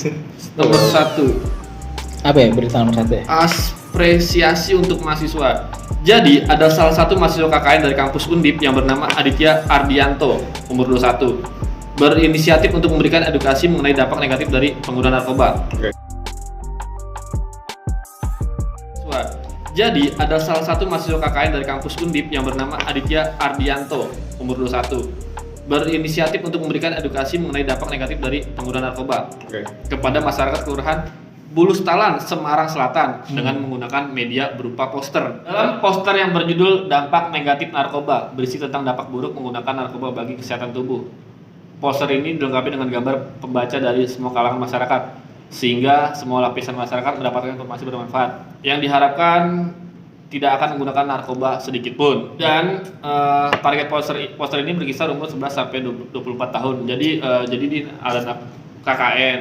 Speaker 3: Nomor 1,
Speaker 2: Apa ya berita nomor 1 ya?
Speaker 3: apresiasi untuk mahasiswa. Jadi ada salah satu mahasiswa KKN dari kampus Undip yang bernama Aditya Ardianto, umur 21, berinisiatif untuk memberikan edukasi mengenai dampak negatif dari penggunaan narkoba.
Speaker 1: Oke.
Speaker 3: Jadi ada salah satu mahasiswa KKN dari kampus Undip yang bernama Aditya Ardianto, umur 21, berinisiatif untuk memberikan edukasi mengenai dampak negatif dari penggunaan narkoba
Speaker 1: Oke.
Speaker 3: kepada masyarakat kelurahan Bulustalan, Semarang Selatan dengan menggunakan media berupa poster. Dalam poster yang berjudul Dampak Negatif Narkoba berisi tentang dampak buruk menggunakan narkoba bagi kesehatan tubuh. Poster ini dilengkapi dengan gambar pembaca dari semua kalangan masyarakat sehingga semua lapisan masyarakat mendapatkan informasi bermanfaat. Yang diharapkan tidak akan menggunakan narkoba sedikit pun. Dan target poster ini berkisar umur 11 sampai 24 tahun. Jadi di ada KKN.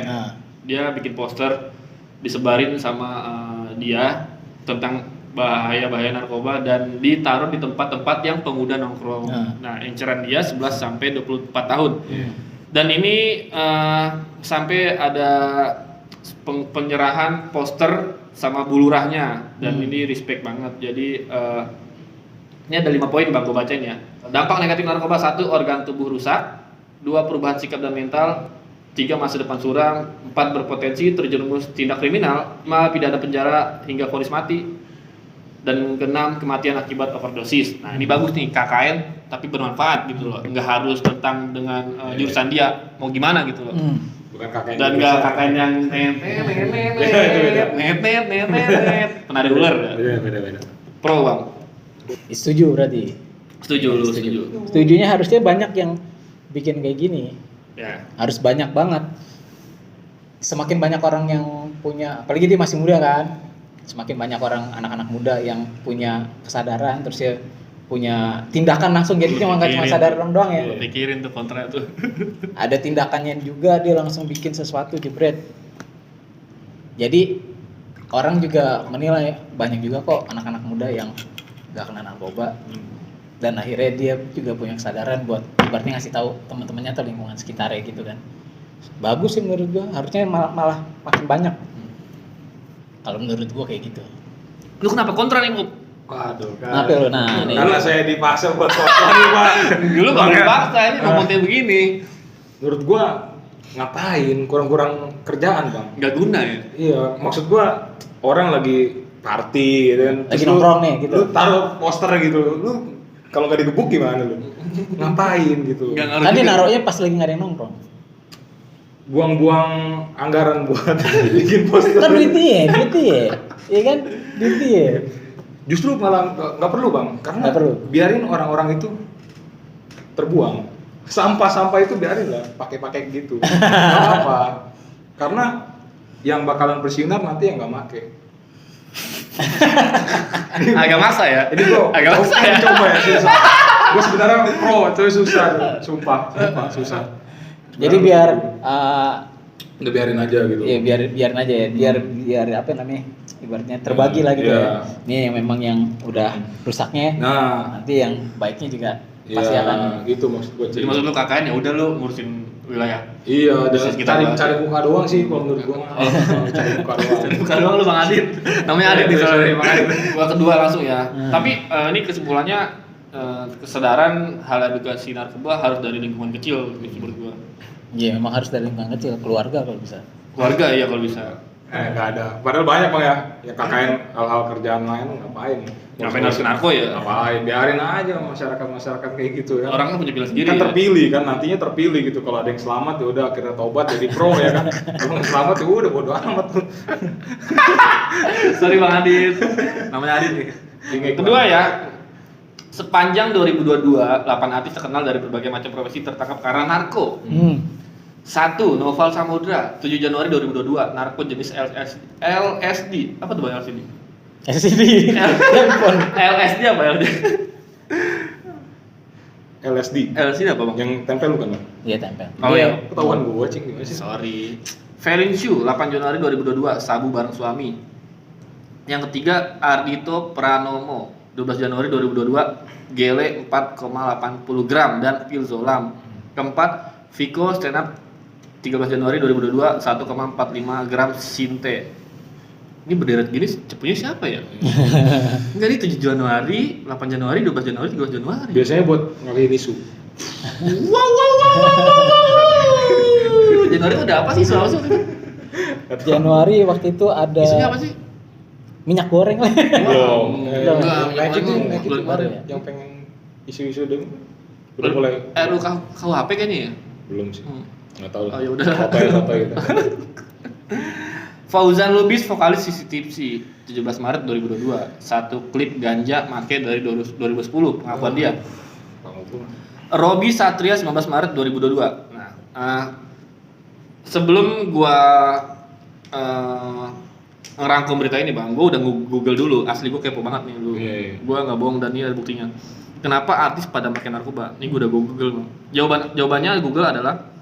Speaker 3: Dia bikin poster disebarin sama dia tentang bahaya-bahaya narkoba dan ditaruh di tempat-tempat yang pengguna nongkrong. Nah, inceran dia 11 sampai 24 tahun. Dan ini sampai ada penyerahan poster sama bulurahnya dan ini respect banget. Jadi ini ada 5 poin Bang, gue bacain ya. Dampak negatif narkoba: 1. Organ tubuh rusak. 2. Perubahan sikap dan mental. 3. Masa depan suram. 4. Berpotensi terjerumus tindak kriminal, 5. Pidana penjara hingga vonis mati, dan 6. Kematian akibat overdosis. Nah, ini bagus nih, KKN tapi bermanfaat gitu loh. Nggak harus tentang dengan jurusan dia mau gimana gitu loh.
Speaker 1: Bukan KKN.
Speaker 3: Dan nggak KKN yang net penari ular ya.
Speaker 1: Beda.
Speaker 3: Pro Bang.
Speaker 2: Setuju berarti.
Speaker 3: Setuju.
Speaker 2: Setujunya harusnya banyak yang bikin kayak gini.
Speaker 3: Ya.
Speaker 2: Harus banyak banget. Semakin banyak orang yang punya, apalagi dia masih muda kan, semakin banyak orang anak-anak muda yang punya kesadaran, terus ya punya tindakan langsung. Jadi nggak cuma sadar doang ya.
Speaker 3: Pikirin tuh kontra tuh.
Speaker 2: Ada tindakannya juga, dia langsung bikin sesuatu jebret. Jadi orang juga menilai banyak juga kok anak-anak muda yang nggak kena narkoba. Dan akhirnya dia juga punya kesadaran buat ibaratnya ngasih tahu teman-temannya atau lingkungan sekitarnya gitu kan. Bagus sih menurut gua, harusnya malah makin banyak. Kalau menurut gua kayak gitu.
Speaker 3: Lu kenapa kontra nih, Mup?
Speaker 1: Waduh,
Speaker 2: Kenapa lu? Nah, nih.
Speaker 1: karena saya dipaksa buat kontra nih, Pak.
Speaker 3: Dulu baru dipaksa ini ngomongnya begini.
Speaker 1: Menurut gua ngapain, kurang kerjaan, Bang.
Speaker 3: Nggak guna ya?
Speaker 1: Iya, maksud gua orang lagi party gitu kan.
Speaker 2: Lagi nongkrong nih gitu.
Speaker 1: Lu taruh poster gitu. Lu kalau nggak digebuk gimana lu? Ngapain gitu?
Speaker 2: Tadi naruhnya pas lagi nggak ada yang nongkrong.
Speaker 1: Buang-buang anggaran buat bikin poster.
Speaker 2: Kan duit dia. Iya kan? Duit dia.
Speaker 1: Justru malah nggak perlu, Bang, karena
Speaker 2: Nggak perlu.
Speaker 1: biarin orang-orang itu terbuang. Sampah-sampah itu biarin lah, pakai gitu. Nggak apa, karena yang bakalan bersinar nanti yang nggak make.
Speaker 3: Agak maksa ya?
Speaker 1: Ini bro,
Speaker 3: Agak maksa ya?
Speaker 1: coba ya, susah. Gue sebenarnya pro, tapi susah, sumpah susah.
Speaker 2: Jadi biar
Speaker 1: udah biarin aja gitu.
Speaker 2: ya biarin aja ya. Biar apa namanya? Ibaratnya terbagi lah gitu ya. Ini yang memang yang udah rusaknya.
Speaker 1: Nah,
Speaker 2: Nanti yang baiknya juga pasti akan.
Speaker 1: gitu maksud gue.
Speaker 3: Jadi maksud lu KKN ya udah lu ngurusin wilayah.
Speaker 1: Iya,
Speaker 3: Bisnis kita
Speaker 1: cari muka doang sih kalau menurut gue. Cari muka doang.
Speaker 3: Bukan doang lu Bang Adit. Namanya Adit nih soalnya Bang Adit. Gua kedua langsung ya. Tapi ini kesimpulannya kesadaran hal edukasi narkoba harus dari lingkungan kecil menurut gua.
Speaker 2: Iya, memang harus dari lingkungan kecil, keluarga kalau bisa.
Speaker 3: Keluarga ya kalau bisa.
Speaker 1: Nggak ada. Padahal banyak Bang ya. Ya KKN hal-hal kerjaan lain ngapain?
Speaker 3: Ngapain harus narko ya?
Speaker 1: Ngapain? Biarin aja masyarakat kayak gitu ya.
Speaker 3: Orang kan punya pilihan sendiri.
Speaker 1: Kan
Speaker 3: ya?
Speaker 1: terpilih kan, nantinya terpilih gitu. Kalau ada yang selamat ya udah akhirnya tobat jadi pro ya kan. Kalau nggak selamat ya udah bodo amat tuh.
Speaker 3: Sorry Bang Adit. Namanya Adit nih. Kedua ya. Sepanjang 2022, 8 artis terkenal dari berbagai macam profesi tertangkap karena narko. 1. Noval Samudra, 7 Januari 2022, narko jenis LSD. Apa tuh Bang LSD?
Speaker 2: SCD. Handphone.
Speaker 3: LSD apa LSD?
Speaker 1: LSD.
Speaker 3: LSD apa Bang?
Speaker 1: Yang tempel bukan Bang?
Speaker 2: Iya, tempel.
Speaker 3: Oh iya.
Speaker 1: Ketahuan gua cing gimana sih?
Speaker 3: Sorry. Ferin Shu, 8 Januari 2022, sabu bareng suami. Yang ketiga, Ardito Pranomo, 12 Januari 2022, gele 4,80 gram dan pil Zolam. Keempat, Viko stand up 13 Januari 2022, 1,45 gram Sinte. Ini berderet gini cepunya siapa ya? Enggak, ini 7 Januari, 8 Januari, 12 Januari, 13 Januari.
Speaker 1: Biasanya buat ngalihin isu.
Speaker 3: Wow. Januari itu ada apa sih soal waktu itu?
Speaker 2: Januari waktu itu ada
Speaker 3: Isunya apa sih?
Speaker 2: minyak goreng lah.
Speaker 1: Naikin kemarin yang pengen isu-isu dulu. Udah mulai.
Speaker 3: RUU KUHP kayaknya ya?
Speaker 1: Belum sih. Nggak tahu.
Speaker 3: Oh ya udah.
Speaker 1: Apa gitu.
Speaker 3: Fauzan Lubis, vokalis CCTV, 17 Maret 2022. Satu klip ganja make dari 2010, pengakuan dia. Robi Satria, 19 Maret 2022. Nah, sebelum gua ngerangkum berita ini bang, gua udah Google dulu. Asli gua kepo banget nih dulu. Gua nggak bohong dan ini ada buktinya. Kenapa artis pada pakai narkoba? Ini gua udah Google. Jawabannya Google adalah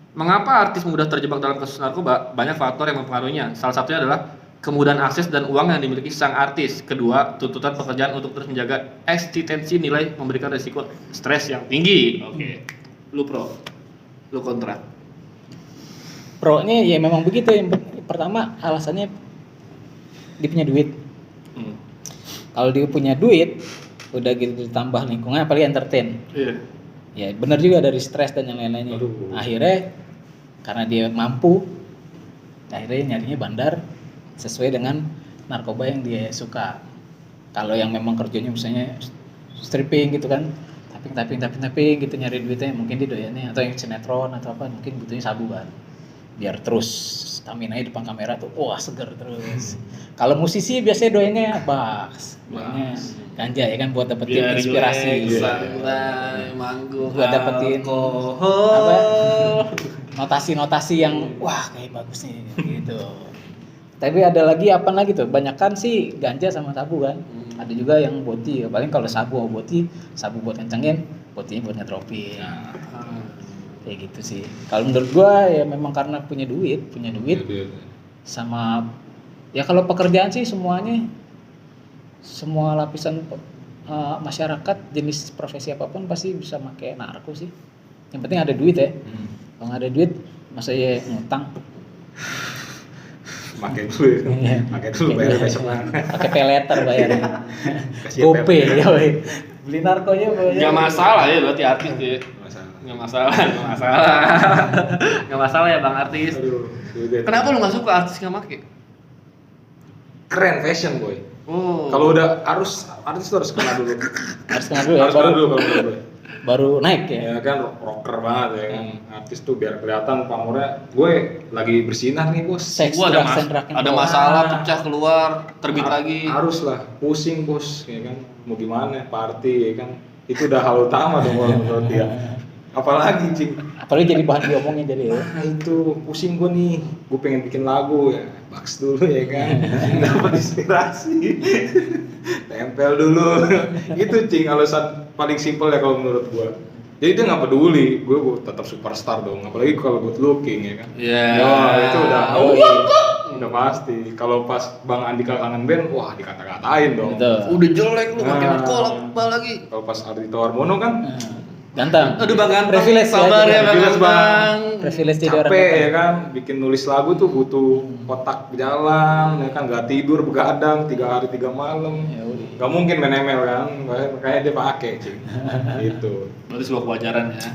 Speaker 3: mengapa artis mudah terjebak dalam kasus narkoba? Banyak faktor yang mempengaruhinya. Salah satunya adalah kemudahan akses dan uang yang dimiliki sang artis. Kedua, tuntutan pekerjaan untuk terus menjaga eksistensi nilai memberikan resiko stres yang tinggi. Oke. Lu pro, lu kontra.
Speaker 2: Pro-nya ya memang begitu. Yang pertama alasannya dia punya duit. Kalau dia punya duit, udah gitu ditambah lingkungan, apalagi entertain.
Speaker 3: Iya.
Speaker 2: Ya benar juga dari stres dan yang lain-lainnya. Akhirnya karena dia mampu, akhirnya nyarinya bandar sesuai dengan narkoba yang dia suka. Kalau yang memang kerjanya misalnya stripping gitu kan, tapping gitu nyari duitnya, mungkin dia doyannya, atau yang sinetron atau apa, mungkin butuhnya sabu kan, biar terus stamina di depan kamera tuh wah seger terus. Kalau musisi biasanya doyannya bass, doyannya ganja ya kan, buat dapetin inspirasi,
Speaker 3: manggung,
Speaker 2: buat dapetin apa notasi-notasi yang wah kayak bagus nih gitu. Tapi ada lagi apa lagi tuh? Banyakan sih ganja sama sabu kan. Ada juga yang boti, paling kalau sabu atau boti, sabu buat kencengin, botinya buat ngetropin. Kayak gitu sih. Kalau menurut gua ya memang karena punya duit sama ya kalau pekerjaan sih semuanya, semua lapisan masyarakat jenis profesi apapun pasti bisa pakai narko sih. Yang penting ada duit ya. Kalau nggak ada duit masa ya ngutang.
Speaker 1: Pakai dulu bayar besok lah.
Speaker 2: Pakai pay later bayarnya. GoPay ya we. Beli narkonya bayar.
Speaker 3: Nggak masalah ya berarti artis ya. Nggak masalah ya bang artis. Kenapa lu nggak suka artis nggak make?
Speaker 1: Keren fashion boy.
Speaker 3: Oh.
Speaker 1: Kalau udah artis tuh harus kenal dulu.
Speaker 2: Harus kenal dulu ya, baru naik ya.
Speaker 1: Ya kan rocker banget ya kan. Artis tuh biar kelihatan pamornya. Gue lagi bersinar nih bos.
Speaker 3: Gua ada masalah pecah keluar terbit lagi.
Speaker 1: Harus lah pusing bos ya kan. Mau gimana party ya kan. Itu udah hal utama dong menurut dia. Apalagi cing.
Speaker 2: Apalagi jadi bahan diomongin jadi ya.
Speaker 1: Nah itu pusing gue nih. Gue pengen bikin lagu ya. Baks dulu ya kan. Dapat inspirasi. Tempel dulu. Itu cing alasan paling simpel ya kalau menurut gue. Jadi dia nggak peduli, gue tetap superstar dong. Apalagi kalau good looking ya kan.
Speaker 3: Iya.
Speaker 1: Itu udah pasti. Kalau pas Bang Andika kangen band, wah dikata-katain dong.
Speaker 3: Udah jelek lu makin kolak lagi.
Speaker 1: Kalau pas Ardhito Harmono kan
Speaker 2: ganteng.
Speaker 3: Aduh bang ganteng.
Speaker 2: Privilege
Speaker 3: sabar ya
Speaker 1: bang.
Speaker 2: Privilege jadi orang
Speaker 1: capek ya kan, bikin nulis lagu tuh butuh otak jalan ya kan, nggak tidur begadang 3 hari 3 malam. Nggak mungkin main ML kan, makanya dia pakai cing. Gitu.
Speaker 3: Berarti sebuah kewajaran ya.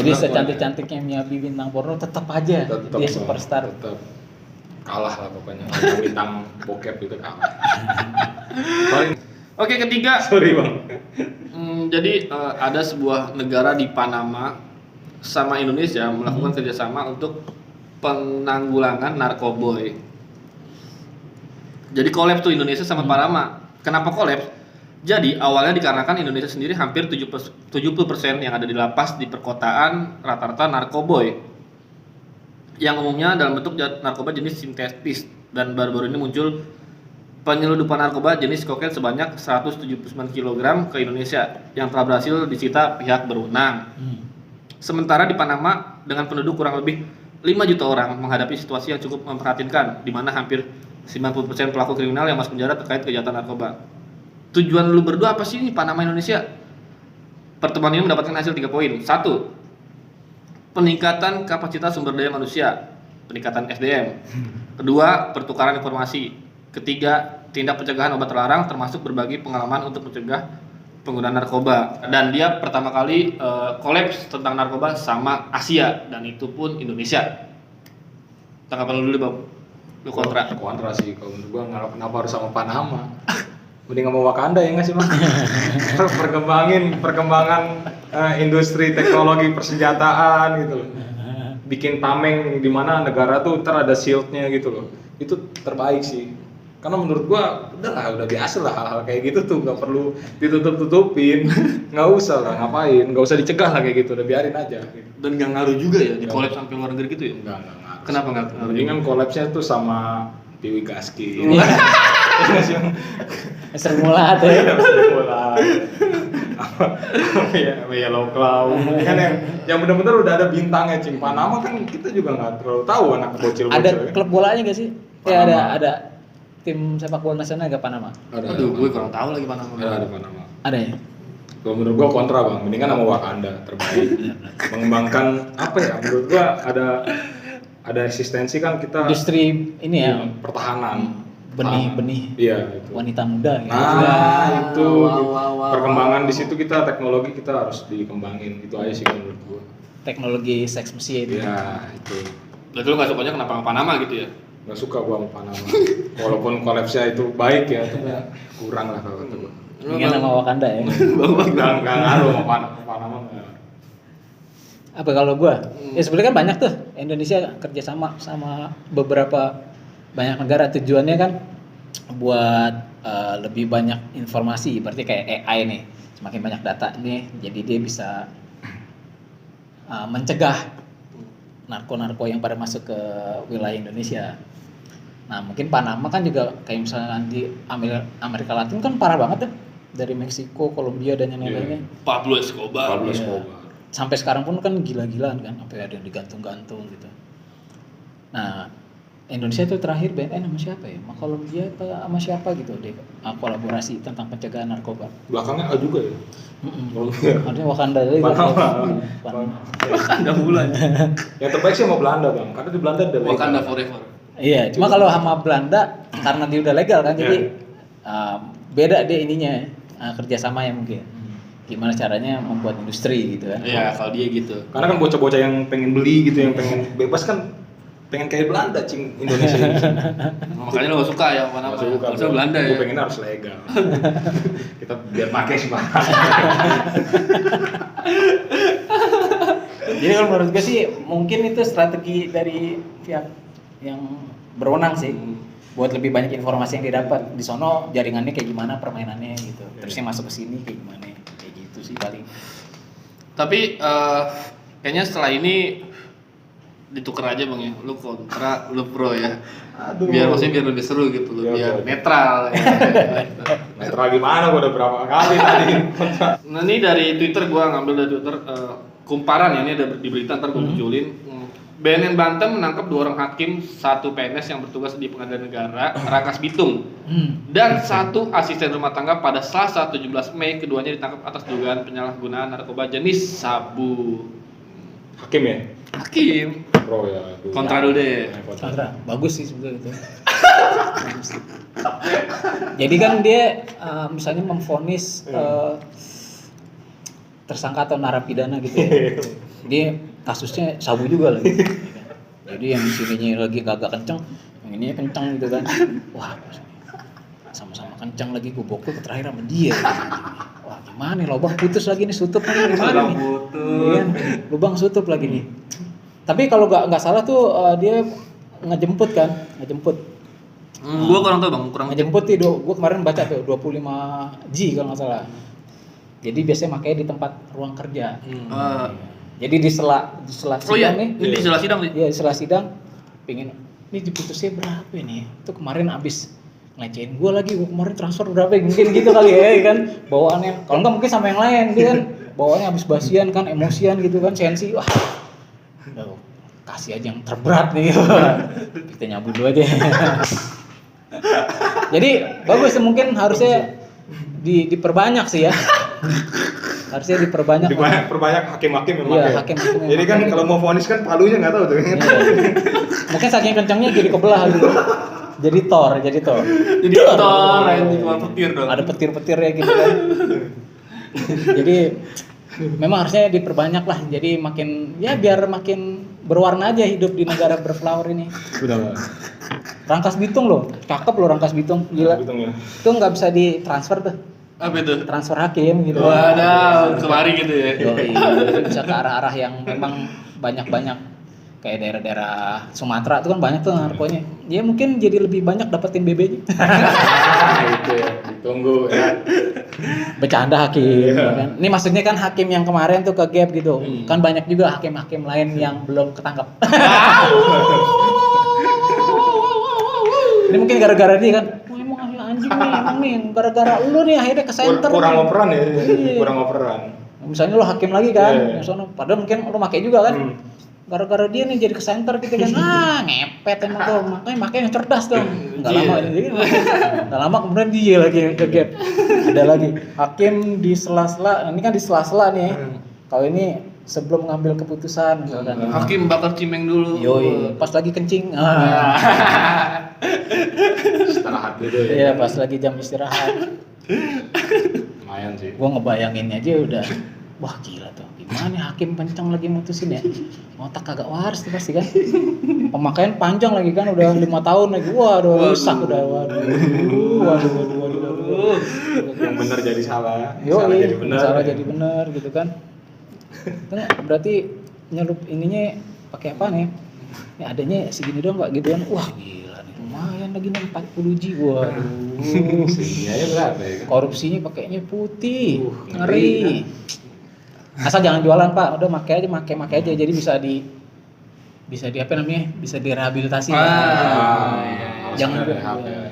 Speaker 2: Jadi secantik-cantiknya Miyabi bintang porno tetap aja dia superstar.
Speaker 1: Tetap kalah lah pokoknya. Bintang bokep itu kalah.
Speaker 3: Oke, ketiga.
Speaker 1: Sorry bang.
Speaker 3: Jadi ada sebuah negara di Panama sama Indonesia melakukan kerjasama untuk penanggulangan narkoboy. Jadi kolaps tuh Indonesia sama Panama. Kenapa kolaps? Jadi awalnya dikarenakan Indonesia sendiri hampir 70% yang ada di lapas di perkotaan rata-rata narkoboy. Yang umumnya dalam bentuk narkoba jenis sintetis, dan baru-baru ini muncul penyelundupan narkoba jenis kokain sebanyak 179 kg ke Indonesia yang telah berhasil disita pihak berwenang. Sementara di Panama dengan penduduk kurang lebih 5 juta orang menghadapi situasi yang cukup memprihatinkan, di mana hampir 90% pelaku kriminal yang masuk penjara terkait kejahatan narkoba. Tujuan lu berdua apa sih nih Panama Indonesia? Pertemuan ini mendapatkan hasil 3 poin. 1. Peningkatan kapasitas sumber daya manusia, peningkatan SDM. Kedua, pertukaran informasi. Ketiga, tindak pencegahan obat terlarang termasuk berbagi pengalaman untuk mencegah penggunaan narkoba. Dan dia pertama kali kolaps tentang narkoba sama Asia, dan itu pun Indonesia. Tanggapan lu dulu Bang. Lu kontra?
Speaker 1: Kontra sih kalau menurut gua, kenapa harus sama Panama? Mending sama Wakanda ya nggak sih bang? Perkembangan industri teknologi persenjataan gitu loh. Bikin tameng di mana negara tuh ntar ada shieldnya gitu loh. Itu terbaik sih. Karena menurut gua udah biasa lah hal-hal kayak gitu tuh, nggak perlu ditutup-tutupin. Nggak usah lah, ngapain, nggak usah dicegah lah kayak gitu, udah biarin aja gitu.
Speaker 3: Dan nggak ngaruh juga ya di collab sampai luar negeri gitu ya?
Speaker 1: Enggak ngaruh.
Speaker 3: Kenapa nggak ngaruh?
Speaker 1: Mending kan collabsnya tuh sama Piwi Gaski.
Speaker 2: Sermula tuh ya.
Speaker 1: Ya lokal. Kan yang benar-benar udah ada bintangnya, Cing. Panama kan kita juga nggak terlalu tahu anak bocil-bocil.
Speaker 2: Ada
Speaker 1: kan.
Speaker 2: klub bolanya gak sih? Ya
Speaker 1: Panama.
Speaker 2: ada tim sepak bola nasional gak Panama?
Speaker 3: Aduh, gue kurang tahu lagi Panama.
Speaker 1: Ada Panama.
Speaker 2: Ada ya?
Speaker 1: Kalau menurut gua kontra bang, mendingan sama Wakanda terbaik. Mengembangkan apa ya? Menurut gua ada eksistensi kan kita
Speaker 2: Industri ini ya,
Speaker 1: pertahanan.
Speaker 2: benih-benih
Speaker 1: Iya itu.
Speaker 2: wanita muda gitu.
Speaker 1: Nah itu
Speaker 3: Wah.
Speaker 1: perkembangan di situ kita teknologi kita harus dikembangin itu aja sih menurut gua.
Speaker 2: Teknologi seks mesin.
Speaker 1: Iya itu.
Speaker 3: Berarti lu nggak sukanya kenapa sama Panama gitu ya?
Speaker 1: Nggak suka gua sama Panama. Walaupun collapse-nya itu baik ya, tapi kurang lah kalau kata gua.
Speaker 2: Ingin sama Wakanda ya.
Speaker 1: Nggak ngaruh sama Panama. Nggak.
Speaker 2: Apa kalau gua? Ya sebenarnya kan banyak tuh Indonesia kerjasama sama beberapa banyak negara, tujuannya kan buat lebih banyak informasi, berarti kayak AI nih, semakin banyak data nih, jadi dia bisa mencegah narko-narko yang pada masuk ke wilayah Indonesia. Nah mungkin Panama kan juga kayak misalnya di Amerika Latin kan parah banget tuh, dari Meksiko, Kolombia dan yang lainnya.
Speaker 3: Pablo Escobar.
Speaker 1: Pablo
Speaker 2: Iya.
Speaker 1: Escobar.
Speaker 2: Sampai sekarang pun kan gila-gilaan kan, sampai ada yang digantung-gantung gitu. Nah Indonesia itu terakhir BNN sama siapa ya? Sama Kolombia apa sama siapa gitu deh, kolaborasi tentang pencegahan narkoba.
Speaker 1: Belakangnya A juga ya.
Speaker 2: Ada Wakanda tadi.
Speaker 1: Panama.
Speaker 3: Wakanda bulan.
Speaker 1: Yang terbaik sih sama Belanda bang, karena di Belanda ada
Speaker 3: Wakanda forever.
Speaker 2: Iya, cuma kalau sama Belanda karena dia udah legal kan, jadi beda dia ininya, kerjasamanya mungkin. Gimana caranya membuat industri gitu kan?
Speaker 3: Iya, kalau dia gitu.
Speaker 1: Karena kan bocah-bocah yang pengen beli gitu, yang pengen bebas kan, pengen kayak Belanda, Cing, Indonesia.
Speaker 3: Makanya lo gak suka ya Panama. Harusnya Belanda ya.
Speaker 1: Gue pengen harus legal. Kita biar pakai sih bang.
Speaker 2: Jadi kalau menurut gue sih mungkin itu strategi dari pihak yang berwenang sih, buat lebih banyak informasi yang didapat di sono, jaringannya kayak gimana, permainannya gitu, terus yang masuk ke sini kayak gimana, kayak gitu sih paling.
Speaker 3: Tapi kayaknya setelah ini ditukar aja bang ya, lu kontra, lu pro ya.
Speaker 1: Aduh.
Speaker 3: Biar lebih seru gitu,
Speaker 1: Iya,
Speaker 3: biar
Speaker 1: betul.
Speaker 3: netral. Ya.
Speaker 1: Netral gimana? Gue udah berapa kali tadi.
Speaker 3: Nah ini dari Twitter, gua ngambil dari Twitter kumparan ya, ini ada di berita, ntar gua munculin. BNN Banten menangkap 2 orang hakim, 1 PNS yang bertugas di Pengadilan Negara Rangkas Bitung, dan 1 asisten rumah tangga pada Selasa 17 Mei. Keduanya ditangkap atas dugaan penyalahgunaan narkoba jenis sabu.
Speaker 1: Hakim ya?
Speaker 3: Hakim.
Speaker 1: Pro ya. Aduh.
Speaker 3: Kontra dulu deh.
Speaker 2: Kontra, bagus sih sebetulnya itu. Bagus. Jadi kan dia misalnya memvonis tersangka atau narapidana gitu ya. Dia kasusnya sabu juga lagi. Jadi yang sininya lagi kagak kenceng, yang ini kenceng gitu kan. Wah, sama-sama kenceng lagi, gue bokul ke terakhir sama dia. Wah gimana nih, lubang putus lagi nih, tutup nih gimana nih? Iya, lubang tutup lagi nih. Tapi kalau nggak salah tuh dia ngejemput.
Speaker 3: Gua kurang tahu bang, kurang.
Speaker 2: Ngejemput tuh, gue kemarin baca tuh 25 G kalau nggak salah. Jadi biasanya makanya di tempat ruang kerja. Jadi di sela sidang nih.
Speaker 3: Ini di sela sidang nih.
Speaker 2: Iya, di sela sidang pengen ini diputusnya berapa nih? Itu kemarin abis ngelecehin gue lagi, gue kemarin transfer berapa? Mungkin gitu kali ya kan bawaannya. Kalau enggak mungkin sama yang lain dia kan bawaannya abis basian kan, emosian gitu kan, sensi. Wah. Udah, kasih aja yang terberat nih. Kita nyabu dulu aja. Jadi bagus, mungkin harusnya diperbanyak sih ya. Harusnya diperbanyak.
Speaker 1: Perbanyak hakim-hakim memang.
Speaker 2: Iya,
Speaker 1: ya.
Speaker 2: hakim-hakim yang
Speaker 1: Jadi kan
Speaker 2: pakai.
Speaker 1: kalau mau vonis kan palunya nggak tahu tuh.
Speaker 2: Iya. Mungkin saking kencangnya jadi kebelah gitu. Jadi tor.
Speaker 3: Jadi Thor, lain di keluar petir dong.
Speaker 2: Ada petir-petirnya gitu kan. Jadi memang harusnya diperbanyak lah. Jadi makin biar makin berwarna aja hidup di negara berflower ini.
Speaker 1: Udah.
Speaker 2: Rangkas Bitung loh, cakep loh Rangkas Bitung, gila.
Speaker 1: Bitung ya.
Speaker 2: Itu nggak bisa ditransfer tuh,
Speaker 3: Apa itu?
Speaker 2: transfer hakim gitu.
Speaker 3: Waduh, kemari gitu ya.
Speaker 2: Yoi, bisa ke arah-arah yang memang banyak kayak daerah-daerah Sumatera itu kan banyak tuh narkonya. Ya mungkin jadi lebih banyak dapetin BB-nya.
Speaker 1: Itu ya, ditunggu ya.
Speaker 2: Bercanda hakim. Kan? Ini maksudnya kan hakim yang kemarin tuh ke gap gitu. Kan banyak juga hakim-hakim lain yang belum ketangkep. Ini mungkin gara-gara dia kan. Wah emang anjing nih, emang nih gara-gara lu nih akhirnya ke center.
Speaker 1: Kurang
Speaker 2: nih.
Speaker 1: operan ya,
Speaker 2: Iya.
Speaker 1: kurang operan.
Speaker 2: Misalnya lo hakim lagi kan,
Speaker 1: Iya.
Speaker 2: misalnya, padahal mungkin lo pakai juga kan. Gara-gara dia nih jadi ke center gitu kan, ngepet emang tuh, makanya yang cerdas dong. Nggak lama ini, nggak lama kemudian dia lagi yang ke gap. Ada lagi hakim di sela-sela, ini kan di sela-sela nih. Kalau ini sebelum ngambil keputusan misalkan.
Speaker 3: Hakim bakar cimeng dulu.
Speaker 2: Yoi, pas lagi kencing.
Speaker 1: Istirahat gitu ya.
Speaker 2: Iya, pas lagi jam istirahat.
Speaker 1: Lumayan sih.
Speaker 2: Gua ngebayanginnya aja udah, wah gila tuh. Gimana nih hakim kencang lagi mutusin ya? Otak kagak waras tuh pasti kan. Pemakaian panjang lagi kan, udah 5 tahun lagi. Waduh, rusak udah. Waduh.
Speaker 1: Yang benar jadi salah,
Speaker 2: Yo,
Speaker 1: salah jadi benar.
Speaker 2: salah jadi benar gitu kan. Itu berarti nyelup ininya pakai apa nih? Ya adanya segini doang Pak gitu kan. Wah, gila nih. Lumayan lagi nih 40 G. Waduh.
Speaker 1: Seginya berapa ya?
Speaker 2: Korupsinya pakainya putih.
Speaker 1: ngeri.
Speaker 2: Ngeri. Asal jangan jualan Pak, udah pakai aja jadi bisa di apa namanya? Bisa direhabilitasi.
Speaker 3: Iya.
Speaker 2: Jangan
Speaker 1: rehab
Speaker 2: jual.
Speaker 1: ya.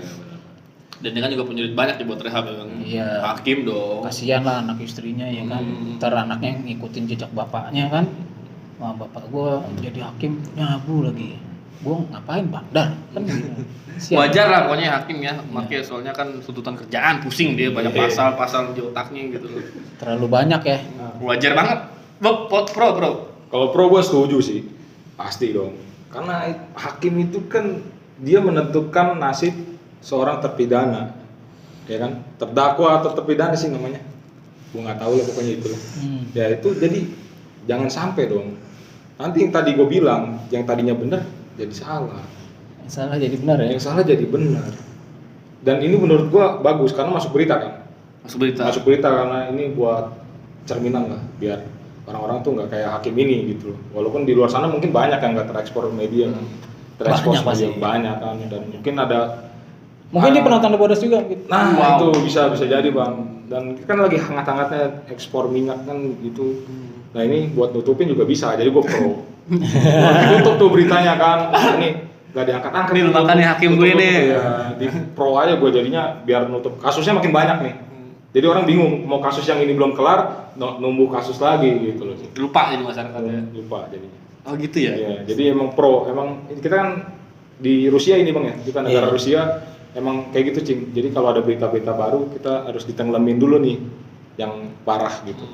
Speaker 3: Dan dia kan juga punya duit banyak dibuat rehab ya bang.
Speaker 2: Iya.
Speaker 3: Hakim dong.
Speaker 2: Kasihan lah anak istrinya ya kan. Ntar anaknya ngikutin jejak bapaknya kan. Wah bapak gua jadi hakim nyabu lagi. Gua ngapain bandar kan gitu. Siap.
Speaker 3: Wajar lah pokoknya hakim ya, makanya soalnya kan tuntutan kerjaan pusing dia banyak pasal-pasal di otaknya gitu.
Speaker 2: Terlalu banyak ya.
Speaker 3: Wajar banget. Bro.
Speaker 1: Kalau pro gue setuju sih, pasti dong. Karena hakim itu kan dia menentukan nasib seorang terpidana, ya kan? Terdakwa atau terpidana sih namanya. Gue nggak tahu lah pokoknya itu. Ya itu jadi jangan sampai dong. Nanti yang tadi gue bilang, yang tadinya benar jadi salah.
Speaker 2: Yang salah jadi benar ya.
Speaker 1: Yang salah jadi benar. Dan ini menurut gue bagus karena masuk berita kan. Masuk berita karena ini buat cerminan lah biar orang-orang tuh nggak kayak hakim ini gitu loh. Walaupun di luar sana mungkin banyak yang nggak terekspor media kan. Terekspos media banyak kan dan mungkin ada
Speaker 2: mungkin dia penonton The Bodas juga gitu.
Speaker 1: Nah, itu bisa jadi Bang. Dan kan lagi hangat-hangatnya ekspor minyak kan gitu. Nah, ini buat nutupin juga bisa. Jadi gue pro. Tutup tuh beritanya kan. Ini nggak diangkat-angkat.
Speaker 3: Ini makanya hakim gue nih.
Speaker 1: Ya, di pro aja gue jadinya biar nutup kasusnya makin banyak nih. Jadi orang bingung mau kasus yang ini belum kelar, nunggu kasus lagi gitu loh.
Speaker 3: Lupa jadi masyarakatnya.
Speaker 1: Lupa jadinya.
Speaker 3: Oh gitu ya?
Speaker 1: Iya, jadi emang pro. Emang kita kan di Rusia ini Bang ya. Kita negara Rusia emang kayak gitu Cing. Jadi kalau ada berita-berita baru kita harus ditenggelamin dulu nih yang parah gitu.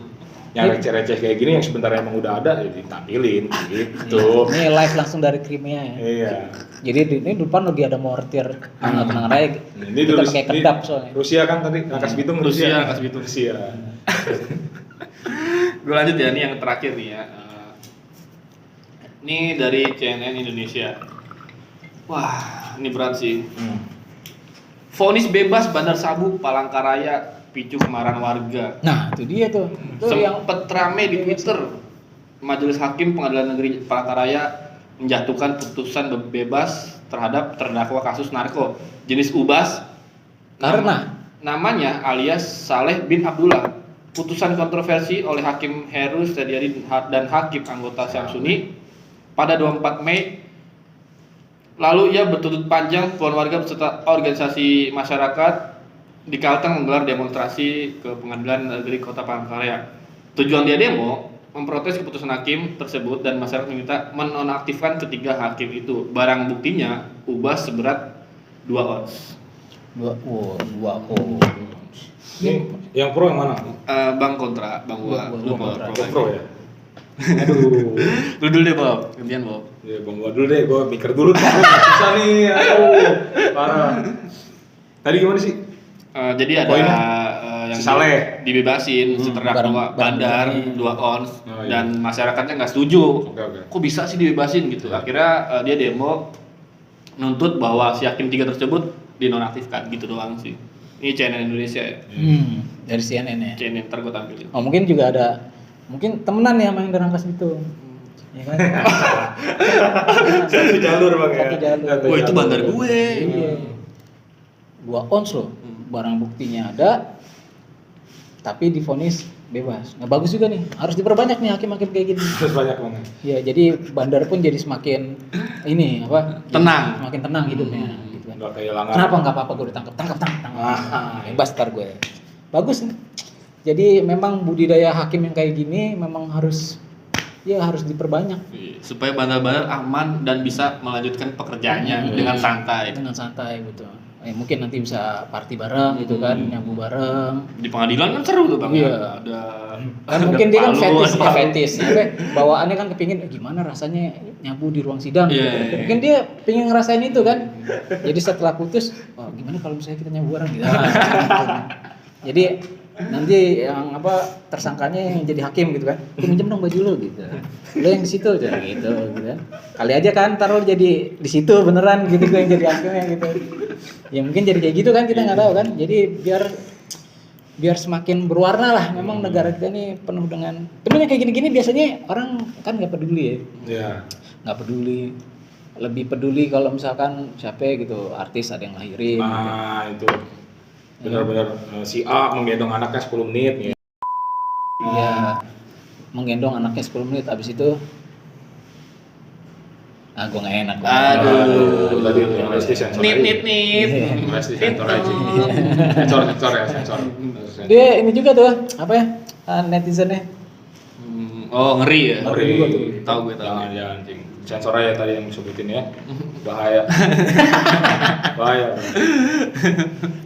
Speaker 1: Yang receh-receh kayak gini yang sebenarnya emang udah ada ya ditampilin gitu.
Speaker 2: Ini live langsung dari Crimea ya.
Speaker 1: Iya.
Speaker 2: Jadi ini depan lagi ada mortir tenang raya.
Speaker 1: Ini
Speaker 2: Kita pakai kedap soalnya.
Speaker 1: Rusia kan tadi Rangkas Bitung
Speaker 3: Rusia, Rangkas Bitung.
Speaker 1: Rusia.
Speaker 3: Gue lanjut ya, ini yang terakhir nih ya. Ini dari CNN Indonesia. Wah, ini berat sih. Vonis bebas Bandar Sabu Palangkaraya picu kemarahan warga.
Speaker 2: Nah, itu dia tuh. Itu yang
Speaker 3: Sempet rame di Twitter. Majelis Hakim Pengadilan Negeri Palangkaraya menjatuhkan putusan bebas terhadap terdakwa kasus narko jenis ubas
Speaker 2: karena
Speaker 3: namanya alias Saleh bin Abdullah. Putusan kontroversi oleh Hakim Heru Setiadi dan Hakim anggota Syamsuni pada 24 Mei lalu. Ia bertuntut panjang puluhan warga beserta organisasi masyarakat di Kalteng menggelar demonstrasi ke Pengadilan Negeri Kota Palangkaraya. Tujuan dia demo memprotes keputusan hakim tersebut dan masyarakat meminta menonaktifkan ketiga hakim itu. Barang buktinya ubas seberat 2 ons.
Speaker 2: 2
Speaker 1: Ini yang pro yang mana?
Speaker 3: Bang kontra, Bang gua. Lu
Speaker 2: kontra.
Speaker 1: Pro ya. Aduh.
Speaker 3: Lu dulu deh, Bob. Gantian, Bob.
Speaker 1: Ya Bang gua dulu deh, gua mikir dulu tuh. Susah nih. Aduh. Parah. Tadi gimana sih?
Speaker 3: Jadi ada yang
Speaker 1: Saleh
Speaker 3: dibebasin terdakwa bandar 2 ons dan masyarakatnya nggak setuju. Kok bisa sih dibebasin gitu? Akhirnya dia demo nuntut bahwa si hakim 3 tersebut dinonaktifkan gitu doang sih. Ini CNN Indonesia ya.
Speaker 2: Dari CNN ya.
Speaker 3: CNN ntar gue tampilin.
Speaker 2: Oh mungkin juga ada, mungkin temenan ya sama yang Rangkas itu. ya kan?
Speaker 1: Satu jalur bang ya.
Speaker 2: Satu jalur.
Speaker 3: Wah itu bandar gue.
Speaker 2: Iya. 2 ons loh, barang buktinya ada, tapi divonis bebas. Nah bagus juga nih, harus diperbanyak nih hakim-hakim kayak gini.
Speaker 1: Harus banyak bang.
Speaker 2: Ya jadi bandar pun jadi semakin ini apa?
Speaker 3: Tenang.
Speaker 2: Semakin tenang hidupnya. Gitu kan.
Speaker 1: Nggak kehilangan.
Speaker 2: Kenapa nggak apa-apa gue ditangkap? Tangkap. Bebas ntar gue. Bagus nih. Jadi memang budidaya hakim yang kayak gini memang harus diperbanyak.
Speaker 3: Supaya bandar-bandar aman dan bisa melanjutkan pekerjaannya dengan santai.
Speaker 2: Dengan santai betul. Mungkin nanti bisa party bareng gitu kan, nyabu bareng.
Speaker 3: Di pengadilan kan seru tuh bang.
Speaker 2: Iya.
Speaker 3: Ada.
Speaker 2: Kan mungkin dia kan
Speaker 3: palu,
Speaker 2: fetis. Bawaannya kan kepingin gimana rasanya nyabu di ruang sidang.
Speaker 3: Iya.
Speaker 2: Mungkin dia pengen ngerasain itu kan. Jadi setelah putus, oh, gimana kalau misalnya kita nyabu bareng gitu. Jadi nanti yang tersangkanya yang jadi hakim gitu kan, pinjam dong baju lo gitu, lo yang di situ aja gitu kan, kali aja kan taruh jadi di situ beneran gitu gue yang jadi hakimnya gitu, ya mungkin jadi kayak gitu kan kita nggak tahu kan, jadi biar semakin berwarna lah, memang negara kita ini penuh dengan yang kayak gini-gini biasanya orang kan nggak peduli
Speaker 1: Iya.
Speaker 2: nggak peduli, lebih peduli kalau misalkan siapa gitu artis ada yang lahirin.
Speaker 1: Nah itu. Benar-benar si A menggendong anaknya 10 menit ya.
Speaker 2: Iya, menggendong anaknya 10 menit, abis itu gue nggak enak.
Speaker 3: Aduh.
Speaker 1: Tadi mesti sensor aja.
Speaker 3: Nit.
Speaker 1: Mesti sensor aja. Sensor.
Speaker 2: Dia ini juga tuh, apa ya, netizennya.
Speaker 3: Oh ngeri ya.
Speaker 1: Ngeri.
Speaker 3: Tahu gue tahu.
Speaker 1: Jangan cing. Sensor aja tadi yang sebutin ya. Bahaya.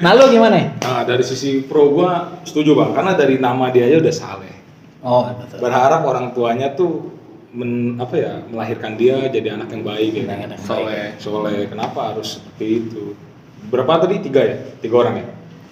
Speaker 2: Nah lo gimana?
Speaker 1: Nah dari sisi pro gua setuju bang, karena dari nama dia aja udah saleh.
Speaker 2: Oh betul.
Speaker 1: Berharap orang tuanya tuh melahirkan dia jadi anak yang baik ya kan. Soleh. Kenapa harus seperti itu? Berapa tadi? 3 ya? 3 orang ya?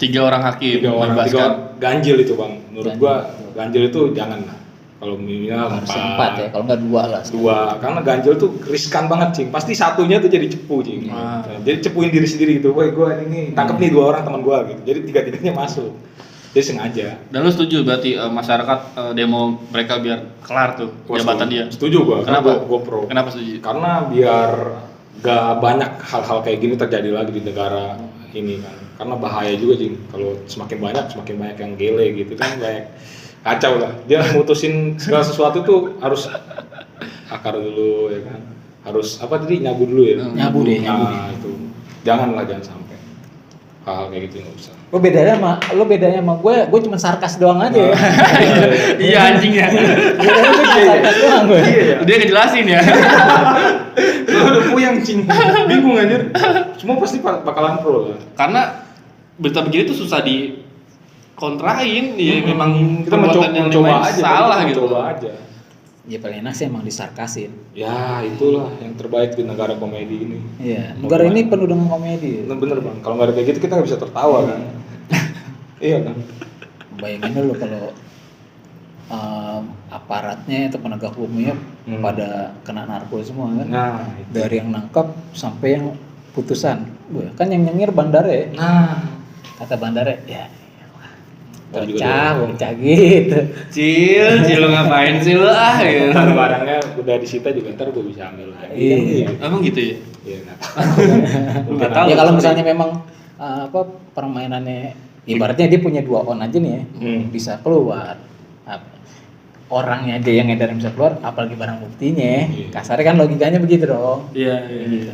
Speaker 3: 3 orang hakim.
Speaker 1: 3 orang,
Speaker 3: membebaskan.
Speaker 1: 3 ganjil itu bang. Menurut gua ganjil itu jangan lah. Kalau minimal
Speaker 2: Harus 4 ya, kalau nggak 2 lah.
Speaker 1: 2, karena ganjil tuh riskan banget cing. Pasti satunya tuh jadi cepu cing. Jadi cepuin diri sendiri gitu. Woi gua ini tangkap nih 2 orang teman gua gitu. Jadi 3-3-nya masuk. Jadi sengaja.
Speaker 3: Dan lu setuju berarti masyarakat demo mereka biar kelar tuh jabatan dia?
Speaker 1: Setuju gua.
Speaker 3: Kenapa?
Speaker 1: Gua pro.
Speaker 3: Kenapa setuju?
Speaker 1: Karena biar gak banyak hal-hal kayak gini terjadi lagi di negara ini kan. Karena bahaya juga cing. Kalau semakin banyak yang gele gitu kan kayak kacau lah. Dia mutusin segala sesuatu tuh harus akar dulu ya kan. Harus nyabu dulu ya.
Speaker 2: Nyabu deh.
Speaker 1: Itu. Jangan sampai hal kayak gitu nggak usah.
Speaker 2: Lo bedanya sama gue cuma sarkas doang aja ya.
Speaker 3: Iya anjingnya.
Speaker 2: Bedanya gue cuma sarkas doang gue.
Speaker 1: Iya.
Speaker 3: Dia ngejelasin ya.
Speaker 1: Lo udah puyeng cing. Bingung anjir. Semua pasti bakalan pro lah.
Speaker 3: Karena berita begini tuh susah kontrain, ya memang
Speaker 1: kita
Speaker 3: perbuatan yang
Speaker 1: mencoba aja,
Speaker 3: salah gitu.
Speaker 1: Coba aja.
Speaker 2: Ya paling enak sih emang disarkasin.
Speaker 1: Ya itulah yang terbaik di negara komedi ini.
Speaker 2: Iya. Negara ini penuh dengan komedi.
Speaker 1: Bener bang. Kalau nggak ada kayak gitu kita nggak bisa tertawa kan. Iya kan.
Speaker 2: Bayangin dulu kalau aparatnya atau penegak hukumnya pada kena narko semua kan.
Speaker 1: Nah, itu.
Speaker 2: Dari yang nangkap sampai yang putusan. Kan yang nyengir bandara ya.
Speaker 1: Nah,
Speaker 2: Kata bandara ya.
Speaker 1: Juga
Speaker 2: Bocah gitu.
Speaker 3: Cil lu ngapain sih lu gitu.
Speaker 1: Ntar barangnya udah disita juga ntar gue bisa ambil lagi.
Speaker 2: Iya.
Speaker 3: Emang gitu ya?
Speaker 1: Iya.
Speaker 3: Nggak tahu.
Speaker 2: Ya kalau misalnya memang permainannya ibaratnya dia punya 2 on aja nih ya, bisa keluar. Orangnya aja yang edarin bisa keluar, apalagi barang buktinya. Kasarnya kan logikanya begitu dong.
Speaker 3: Iya.
Speaker 2: Gitu.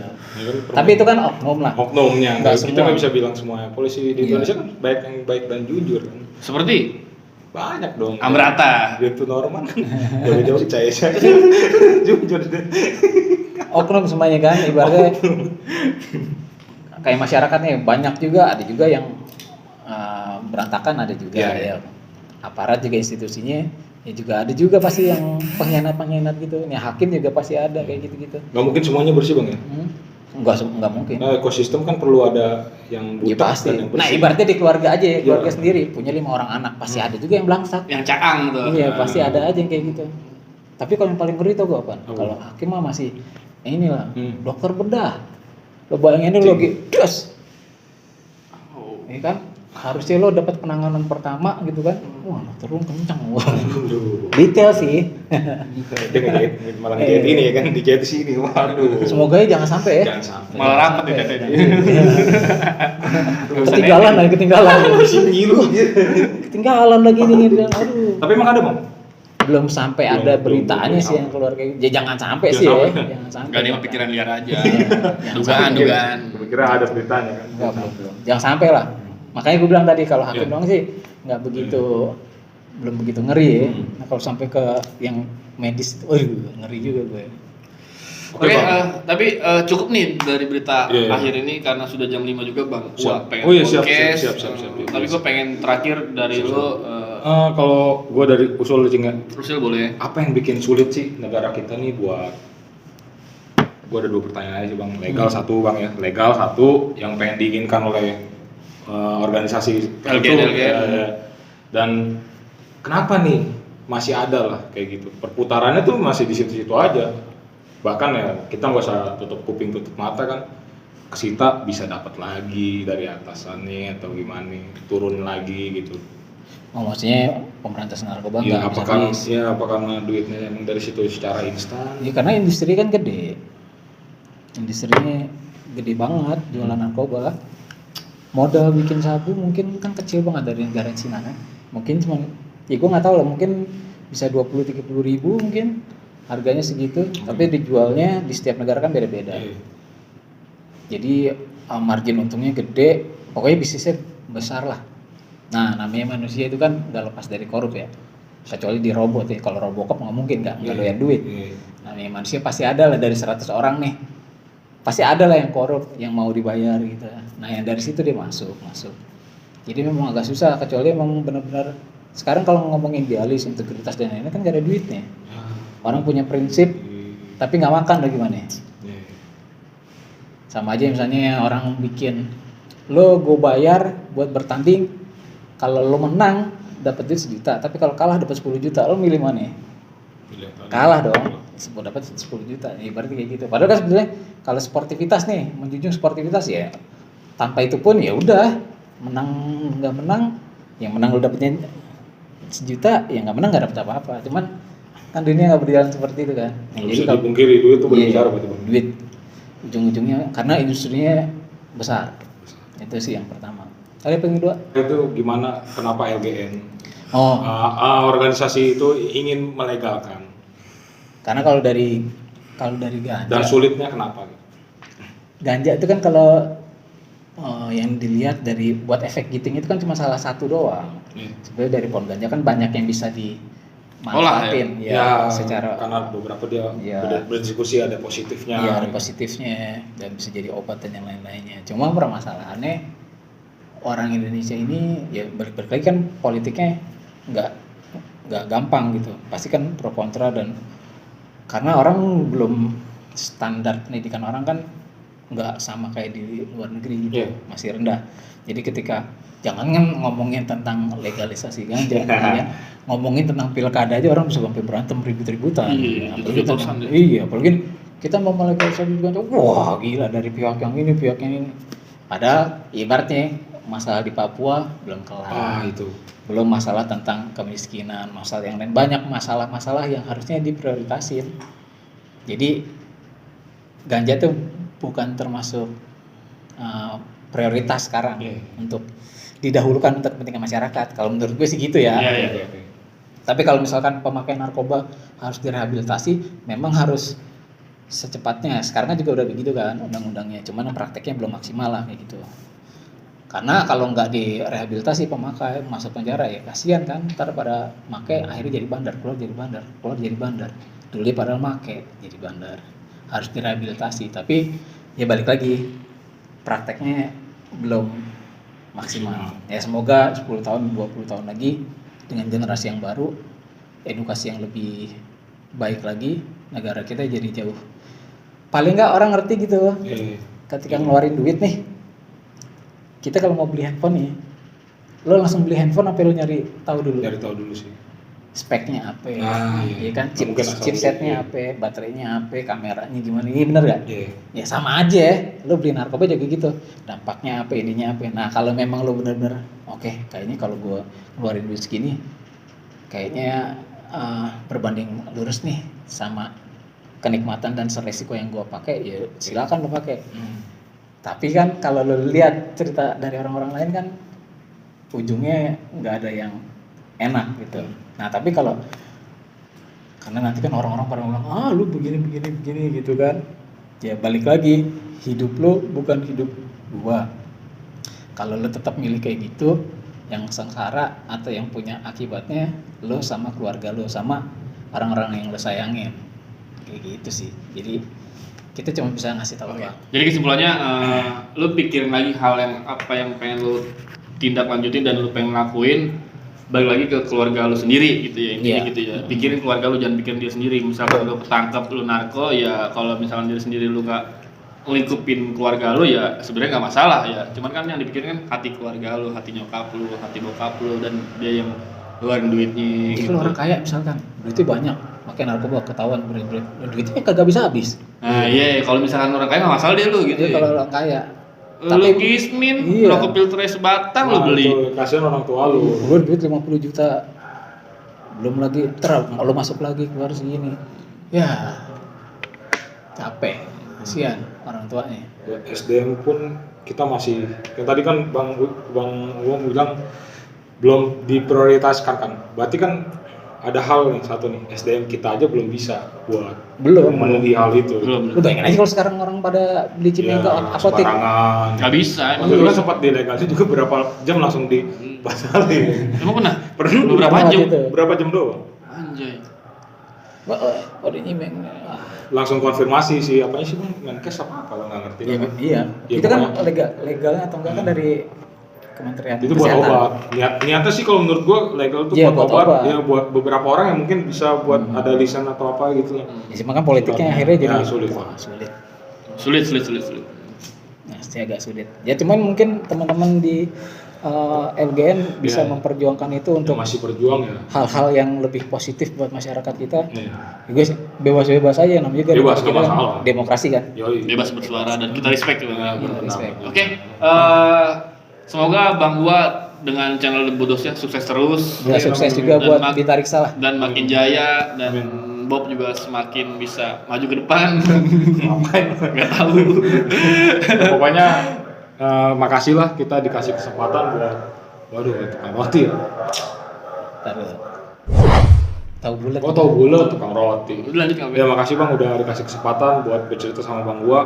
Speaker 2: Tapi itu kan oknum lah.
Speaker 1: Oknumnya,
Speaker 2: Nggak
Speaker 1: kita
Speaker 2: semua.
Speaker 1: nggak bisa bilang semuanya. Polisi di Indonesia kan baik dan jujur kan.
Speaker 3: Seperti
Speaker 1: Banyak dong.
Speaker 3: Amrata.
Speaker 1: Dia tuh Norman. Jauh-jauh percaya saya. Jujur deh.
Speaker 2: Oknum semuanya kan, ibaratnya kayak masyarakat nih banyak juga, ada juga yang berantakan, ada juga ya. Aparat juga institusinya ya juga ada juga pasti yang pengkhianat gitu. Nih hakim juga pasti ada kayak gitu-gitu.
Speaker 1: Nggak mungkin semuanya bersih bang ya?
Speaker 2: Enggak mungkin.
Speaker 1: Nah, ekosistem kan perlu ada yang
Speaker 2: Ya
Speaker 1: buta
Speaker 2: pasti.
Speaker 1: dan yang bersih.
Speaker 2: Nah ibaratnya di keluarga aja ya, keluarga sendiri punya 5 orang anak, pasti ada juga yang blangsat.
Speaker 3: Yang caang tuh.
Speaker 2: Iya pasti ada aja yang kayak gitu. Tapi kalau yang paling ngeri tau gue apa? Kalau hakim mah masih inilah dokter bedah. Lo bayangin dulu lagi, das. Ini kan harusnya lo dapat penanganan pertama gitu kan. Wah, turun kencang. Wah. Detail sih.
Speaker 1: Dia ngejahit, malah ngejahit ini ya kan, dijahit di sini. Waduh.
Speaker 2: Semoga ya jangan sampai ya.
Speaker 1: Jangan sampai.
Speaker 3: Malah rapat ya katanya.
Speaker 2: Ketinggalan.
Speaker 1: Di sini ngilu.
Speaker 2: Ketinggalan lagi nih. Aduh.
Speaker 1: Tapi emang ada, Bang?
Speaker 2: Belum sampai ada beritanya sih yang keluar kayak gitu. Ya jangan sampai sih ya. Jangan sampai.
Speaker 3: Gak ada pikiran liar aja. Dugaan.
Speaker 1: Gue kira ada beritanya kan.
Speaker 2: Enggak, belum. Jangan sampai lah. Makanya gue bilang tadi kalau hakim doang sih nggak begitu, belum begitu ngeri ya. Nah kalau sampai ke yang medis, ngeri juga gue.
Speaker 3: Oke, tapi cukup nih dari berita akhir ini karena sudah jam 5 juga Bang. Gua pengen podcast.
Speaker 1: Siap.
Speaker 3: Tapi gue pengen terakhir dari lo.
Speaker 1: Kalau gue dari usul Cing ya.
Speaker 3: Usul boleh.
Speaker 1: Apa yang bikin sulit sih negara kita nih buat? Gue ada 2 pertanyaan aja Bang. Legal satu Bang ya. Legal satu yang pengen diinginkan oleh organisasi
Speaker 3: LGN.
Speaker 1: Dan kenapa nih masih ada lah kayak gitu, perputarannya tuh masih di situ-situ aja, bahkan ya kita nggak usah tutup kuping tutup mata kan, kesita bisa dapat lagi dari atasannya atau gimana turun lagi gitu.
Speaker 2: Maksudnya pemberantasan narkoba
Speaker 1: ya,
Speaker 2: nggak bisa
Speaker 1: apa karena duitnya emang dari situ secara instan
Speaker 2: ya, karena industri kan gede, industrinya gede banget jualan narkoba. Modal bikin sabu mungkin kan kecil banget dari negara Cina kan, mungkin cuma ya gue nggak tahu lah, mungkin bisa 20-30 ribu mungkin harganya segitu, tapi dijualnya di setiap negara kan beda-beda. Jadi margin untungnya gede, pokoknya bisnisnya besar lah. Nah namanya manusia itu kan nggak lepas dari korup ya, kecuali di robot ya. Kalau Robocop nggak mungkin nggak doyan duit. Namanya manusia pasti ada lah, dari 100 orang nih pasti ada lah yang korup, yang mau dibayar gitu. Nah yang dari situ dia masuk. Jadi memang agak susah, kecuali memang benar-benar sekarang kalau ngomongin idealis, integritas dan lain-lain kan gak ada duitnya. Orang punya prinsip tapi nggak makan lagi gimana? Sama aja misalnya orang bikin, lo gue bayar buat bertanding, kalau lo menang dapat duit 1 juta, tapi kalau kalah dapat 10 juta, lo milih mana? Kalah dong, dapat 10 juta. Ya berarti kayak gitu. Padahal kan sebenarnya kalau sportivitas nih, menjunjung sportivitas ya, tanpa itu pun ya udah, menang nggak menang, yang menang lo dapetnya 1 juta, yang nggak menang nggak dapet apa-apa. Cuman kan dunia nggak berjalan seperti itu kan.
Speaker 1: Nah, jadi kalau dipungkiri duit itu besar berarti Bang.
Speaker 2: Duit ujung-ujungnya karena industrinya besar. Itu sih yang pertama. Yang kedua
Speaker 1: itu gimana, kenapa LGN organisasi itu ingin melegalkan?
Speaker 2: Karena kalau dari ganja
Speaker 1: dan sulitnya kenapa?
Speaker 2: Ganja itu kan kalau yang dilihat dari buat efek giting itu kan cuma salah satu doang. Sebenarnya dari pohon ganja kan banyak yang bisa dimanfaatin secara,
Speaker 1: karena beberapa dia berdiskusi ada positifnya.
Speaker 2: Iya, ada positifnya dan bisa jadi obat dan yang lain-lainnya. Cuma permasalahannya orang Indonesia ini ya balik lagi kan politiknya nggak gampang gitu. Pasti kan pro kontra, dan karena orang belum, standar pendidikan orang kan nggak sama kayak di luar negeri gitu, masih rendah. Jadi ketika jangan ngomongin tentang legalisasi ganja, ya, ngomongin tentang pilkada aja orang bisa sampai berantem ribut-ributan. Apalagi kita mau legalisasi ganja, wah gila dari pihak yang ini, pihak yang ini. Padahal ibaratnya masalah di Papua belum kelar. Belum masalah tentang kemiskinan, masalah yang lain, banyak masalah-masalah yang harusnya diprioritasin. Jadi ganja tuh bukan termasuk prioritas sekarang untuk didahulukan untuk kepentingan masyarakat. Kalau menurut gue sih gitu ya. Tapi kalau misalkan pemakai narkoba harus direhabilitasi, memang harus secepatnya. Sekarang kan juga udah begitu kan undang-undangnya, cuman prakteknya belum maksimal lah kayak gitu. Karena kalau nggak direhabilitasi pemakai masuk penjara ya kasihan kan, ntar pada make akhirnya jadi bandar, keluar jadi bandar. Dulu dia padahal make jadi bandar. Harus direhabilitasi, tapi ya balik lagi prakteknya belum maksimal. Ya semoga 10 tahun 20 tahun lagi dengan generasi yang baru, edukasi yang lebih baik lagi, negara kita jadi jauh. Paling nggak orang ngerti gitu. Ketika ngeluarin duit nih, kita kalau mau beli handphone nih, lo langsung beli handphone apa lo nyari tahu dulu?
Speaker 1: Nyari tahu dulu sih.
Speaker 2: speknya apa,
Speaker 1: iya.
Speaker 2: ya kan,
Speaker 1: Mungkin asal
Speaker 2: chipsetnya apa, baterainya apa, kameranya gimana, ini bener gak?
Speaker 1: Iya.
Speaker 2: Ya sama aja ya, lo beli narkoba juga gitu, dampaknya apa, ininya apa. Nah kalau memang lo bener-bener, oke, kayaknya kalau gue keluarin duit segini, kayaknya berbanding lurus nih sama kenikmatan dan resiko yang gue pakai, ya silakan lo pakai. Tapi kan kalau lo lihat cerita dari orang-orang lain kan, ujungnya nggak ada yang enak gitu. Nah tapi kalau karena nanti kan orang-orang pada bilang lu begini gitu kan, ya balik lagi, hidup lo bukan hidup gua. Kalau lo tetap milih kayak gitu, yang sengsara atau yang punya akibatnya lo sama keluarga lo, sama orang-orang yang lo sayangin, kayak gitu sih. Jadi kita cuma bisa ngasih tahu ya.
Speaker 3: Jadi kesimpulannya lu pikirin lagi hal yang apa yang pengen lu tindak lanjutin dan lu pengen lakuin, balik lagi ke keluarga lu sendiri gitu ya, intinya gitu ya. Pikirin keluarga lu, jangan pikirin dia sendiri. Misalkan lu ketangkep lu narko, ya kalau misalkan diri sendiri lu nggak ngelingkupin keluarga lu, ya sebenarnya nggak masalah ya. Cuman kan yang dipikirin kan hati keluarga lu, hati nyokap lu, hati bokap lu, dan dia yang ngeluarin duitnya.
Speaker 2: Jadi kalau orang kaya misalkan duitnya banyak, pakai narkoba ketahuan berit-berit, duitnya kagak bisa habis.
Speaker 3: Nah iya, kalau misalkan orang kaya nggak masalah dia lu gitu.
Speaker 2: Jadi
Speaker 3: ya.
Speaker 2: kalau orang kaya,
Speaker 3: Lu gismin, rokok filternya sebatang lu beli.
Speaker 1: Kasihan orang tua lu.
Speaker 2: gue duit 50 juta, belum lagi lo masuk lagi keluar segini, ya capek, kasihan orang tuanya.
Speaker 1: SDM pun kita masih, yang tadi kan bang gua bilang belum diprioritaskan kan, berarti kan ada hal nih satu nih, SDM kita aja belum bisa buat memenuhi hal itu.
Speaker 3: Belum.
Speaker 2: Lu bayangin aja kalau sekarang orang pada beli cimeng ke apotek,
Speaker 1: sembarangan.
Speaker 3: Nggak bisa, emang.
Speaker 1: Waktu itu kan sempat dilegalisasi juga berapa jam langsung dibatalin.
Speaker 3: Emang pernah?
Speaker 1: Pernah
Speaker 3: Beberapa jam?
Speaker 1: Berapa jam doang?
Speaker 3: Anjay.
Speaker 2: ada nyimeng.
Speaker 1: Langsung konfirmasi sih, apanya sih bang, Menkes apa kalau nggak ngerti.
Speaker 2: Iya.
Speaker 1: Ya,
Speaker 2: Itu kan
Speaker 1: pokoknya.
Speaker 2: legalnya atau enggak kan dari Kementerian
Speaker 1: Itu buat
Speaker 2: Kesehatan.
Speaker 1: obat. Niatnya sih kalau menurut gua legal tuh
Speaker 2: Iya,
Speaker 1: buat
Speaker 2: buat
Speaker 1: obat.
Speaker 2: obat.
Speaker 1: Ya buat beberapa orang yang mungkin bisa buat ada lisan atau apa gitu lah.
Speaker 2: Ya, cuma kan politiknya akhirnya jadi
Speaker 1: Ya, sulit.
Speaker 2: wah, sulit.
Speaker 3: Sulit.
Speaker 2: Nah, pasti agak sulit. Ya cuman mungkin teman-teman di LGN bisa
Speaker 1: Iya.
Speaker 2: memperjuangkan itu untuk
Speaker 1: Masih berjuang ya.
Speaker 2: hal-hal yang lebih positif buat masyarakat kita.
Speaker 1: Iya.
Speaker 2: Juga sih, bebas-bebas aja, namanya juga
Speaker 1: Bebas,
Speaker 2: kita
Speaker 1: nggak
Speaker 2: kan
Speaker 1: masalah.
Speaker 2: demokrasi kan.
Speaker 1: Yoi.
Speaker 3: Bebas bersuara dan kita respect juga.
Speaker 1: Ya, benar.
Speaker 2: respect.
Speaker 3: Oke, semoga Bang Gua dengan channel Bodosnya sukses terus.
Speaker 2: Ya
Speaker 1: Oke,
Speaker 2: sukses
Speaker 1: amin.
Speaker 2: juga
Speaker 3: Dan
Speaker 2: buat
Speaker 3: mak-
Speaker 2: Bita Riksa lah.
Speaker 3: Dan makin jaya, dan
Speaker 1: Amin.
Speaker 3: Bob juga semakin bisa maju ke depan.
Speaker 1: Ngapain?
Speaker 3: Nggak tahu.
Speaker 1: Ya, pokoknya makasih lah kita dikasih kesempatan buat tukang roti ya.
Speaker 2: Taruh. Tahu bulat.
Speaker 1: Oh tahu bulat tukang roti.
Speaker 3: Udah lanjut nggak?
Speaker 1: Ya makasih bang udah dikasih kesempatan buat bercerita sama bang gua.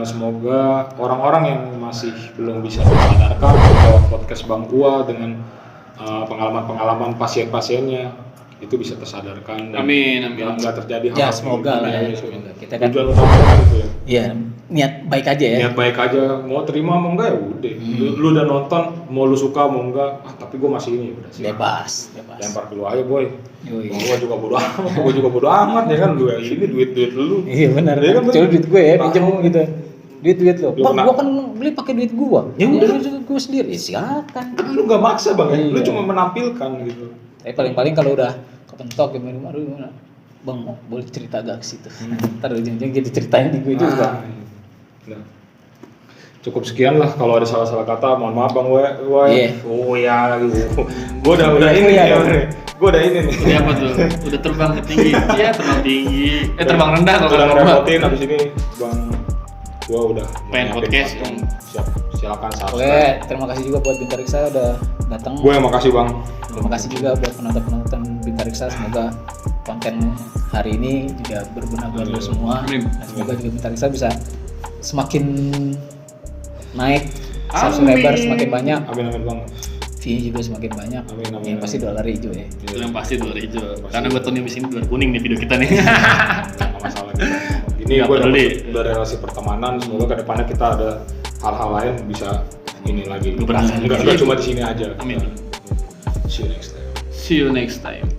Speaker 1: Semoga orang-orang yang masih belum bisa tersadarkan lewat podcast bang gua dengan pengalaman-pengalaman pasien-pasiennya itu bisa tersadarkan. Dan
Speaker 3: Amin.
Speaker 1: nggak terjadi
Speaker 2: Ya
Speaker 1: hal-hal
Speaker 2: semoga lah ya.
Speaker 1: gitu.
Speaker 2: Semoga. Kita kan
Speaker 1: Tujuan utama itu ya.
Speaker 2: ya niat baik aja ya.
Speaker 1: Niat baik aja, mau terima mau enggak ya udah. Lu udah nonton, mau lu suka mau enggak, tapi gua masih ini udah sih.
Speaker 2: Bebas.
Speaker 1: Lempar dulu aja boy.
Speaker 2: Yoi.
Speaker 1: Gua juga bodo amat ya kan, gua ini duit lu.
Speaker 2: Iya benar.
Speaker 1: Iya kan,
Speaker 2: Coba
Speaker 1: bener.
Speaker 2: duit gue ya, pinjam
Speaker 1: Tahu.
Speaker 2: gitu. Duit lo.
Speaker 1: Lu
Speaker 2: Bang,
Speaker 1: kena-
Speaker 2: gua kan beli pakai duit gua. Ya udah gue sendiri. Ya, silakan.
Speaker 1: Kan lu nggak maksa bang, ya? Lu
Speaker 2: Iya.
Speaker 1: cuma menampilkan gitu.
Speaker 2: Tapi paling-paling kalau udah kepentok gimana, aduh gimana. Bang, boleh cerita agak ke situ. Ntar ujung-ujung gitu ceritanya di gue juga.
Speaker 1: Nah. Cukup sekian lah, kalau ada salah-salah kata mohon maaf bang Woy.
Speaker 2: Iya.
Speaker 1: Oh ya, gua udah ini
Speaker 2: Iya,
Speaker 1: ya,
Speaker 2: iya.
Speaker 1: gua udah ini nih.
Speaker 3: Ini apa tuh? Udah terbang ke tinggi. Iya, terbang tinggi. Terbang rendah kalau
Speaker 1: Udah
Speaker 3: kata gua.
Speaker 1: ngerepotin abis ini bang, gua udah
Speaker 3: Pengen
Speaker 1: nyiapin
Speaker 3: podcast.
Speaker 1: Siap, silakan
Speaker 2: Oke,
Speaker 1: subscribe.
Speaker 2: terima kasih juga buat Bita Riksa udah datang.
Speaker 1: Gue yang makasih bang.
Speaker 2: Terima kasih juga buat penonton-penonton Bita Riksa. Semoga konten hari ini juga berguna buat lo semua.
Speaker 3: Amin.
Speaker 2: Dan semoga juga Bita Riksa bisa semakin naik,
Speaker 3: Amin.
Speaker 2: subscriber semakin banyak,
Speaker 1: Amin bang.
Speaker 2: view juga semakin banyak.
Speaker 1: Amin.
Speaker 2: Yang pasti dolar hijau ya.
Speaker 3: Itu yang pasti dolar hijau. Karena gua tuh di sini dolar kuning nih video kita nih.
Speaker 1: Nggak masalah gitu. Ini
Speaker 3: Nggak
Speaker 1: gue
Speaker 3: peduli.
Speaker 1: udah relasi pertemanan. Semoga kedepannya kita ada hal-hal lain bisa ini lagi.
Speaker 3: Gebrakan.
Speaker 1: Enggak cuma di sini aja.
Speaker 3: Amin.
Speaker 1: See you next time.
Speaker 3: See you next time.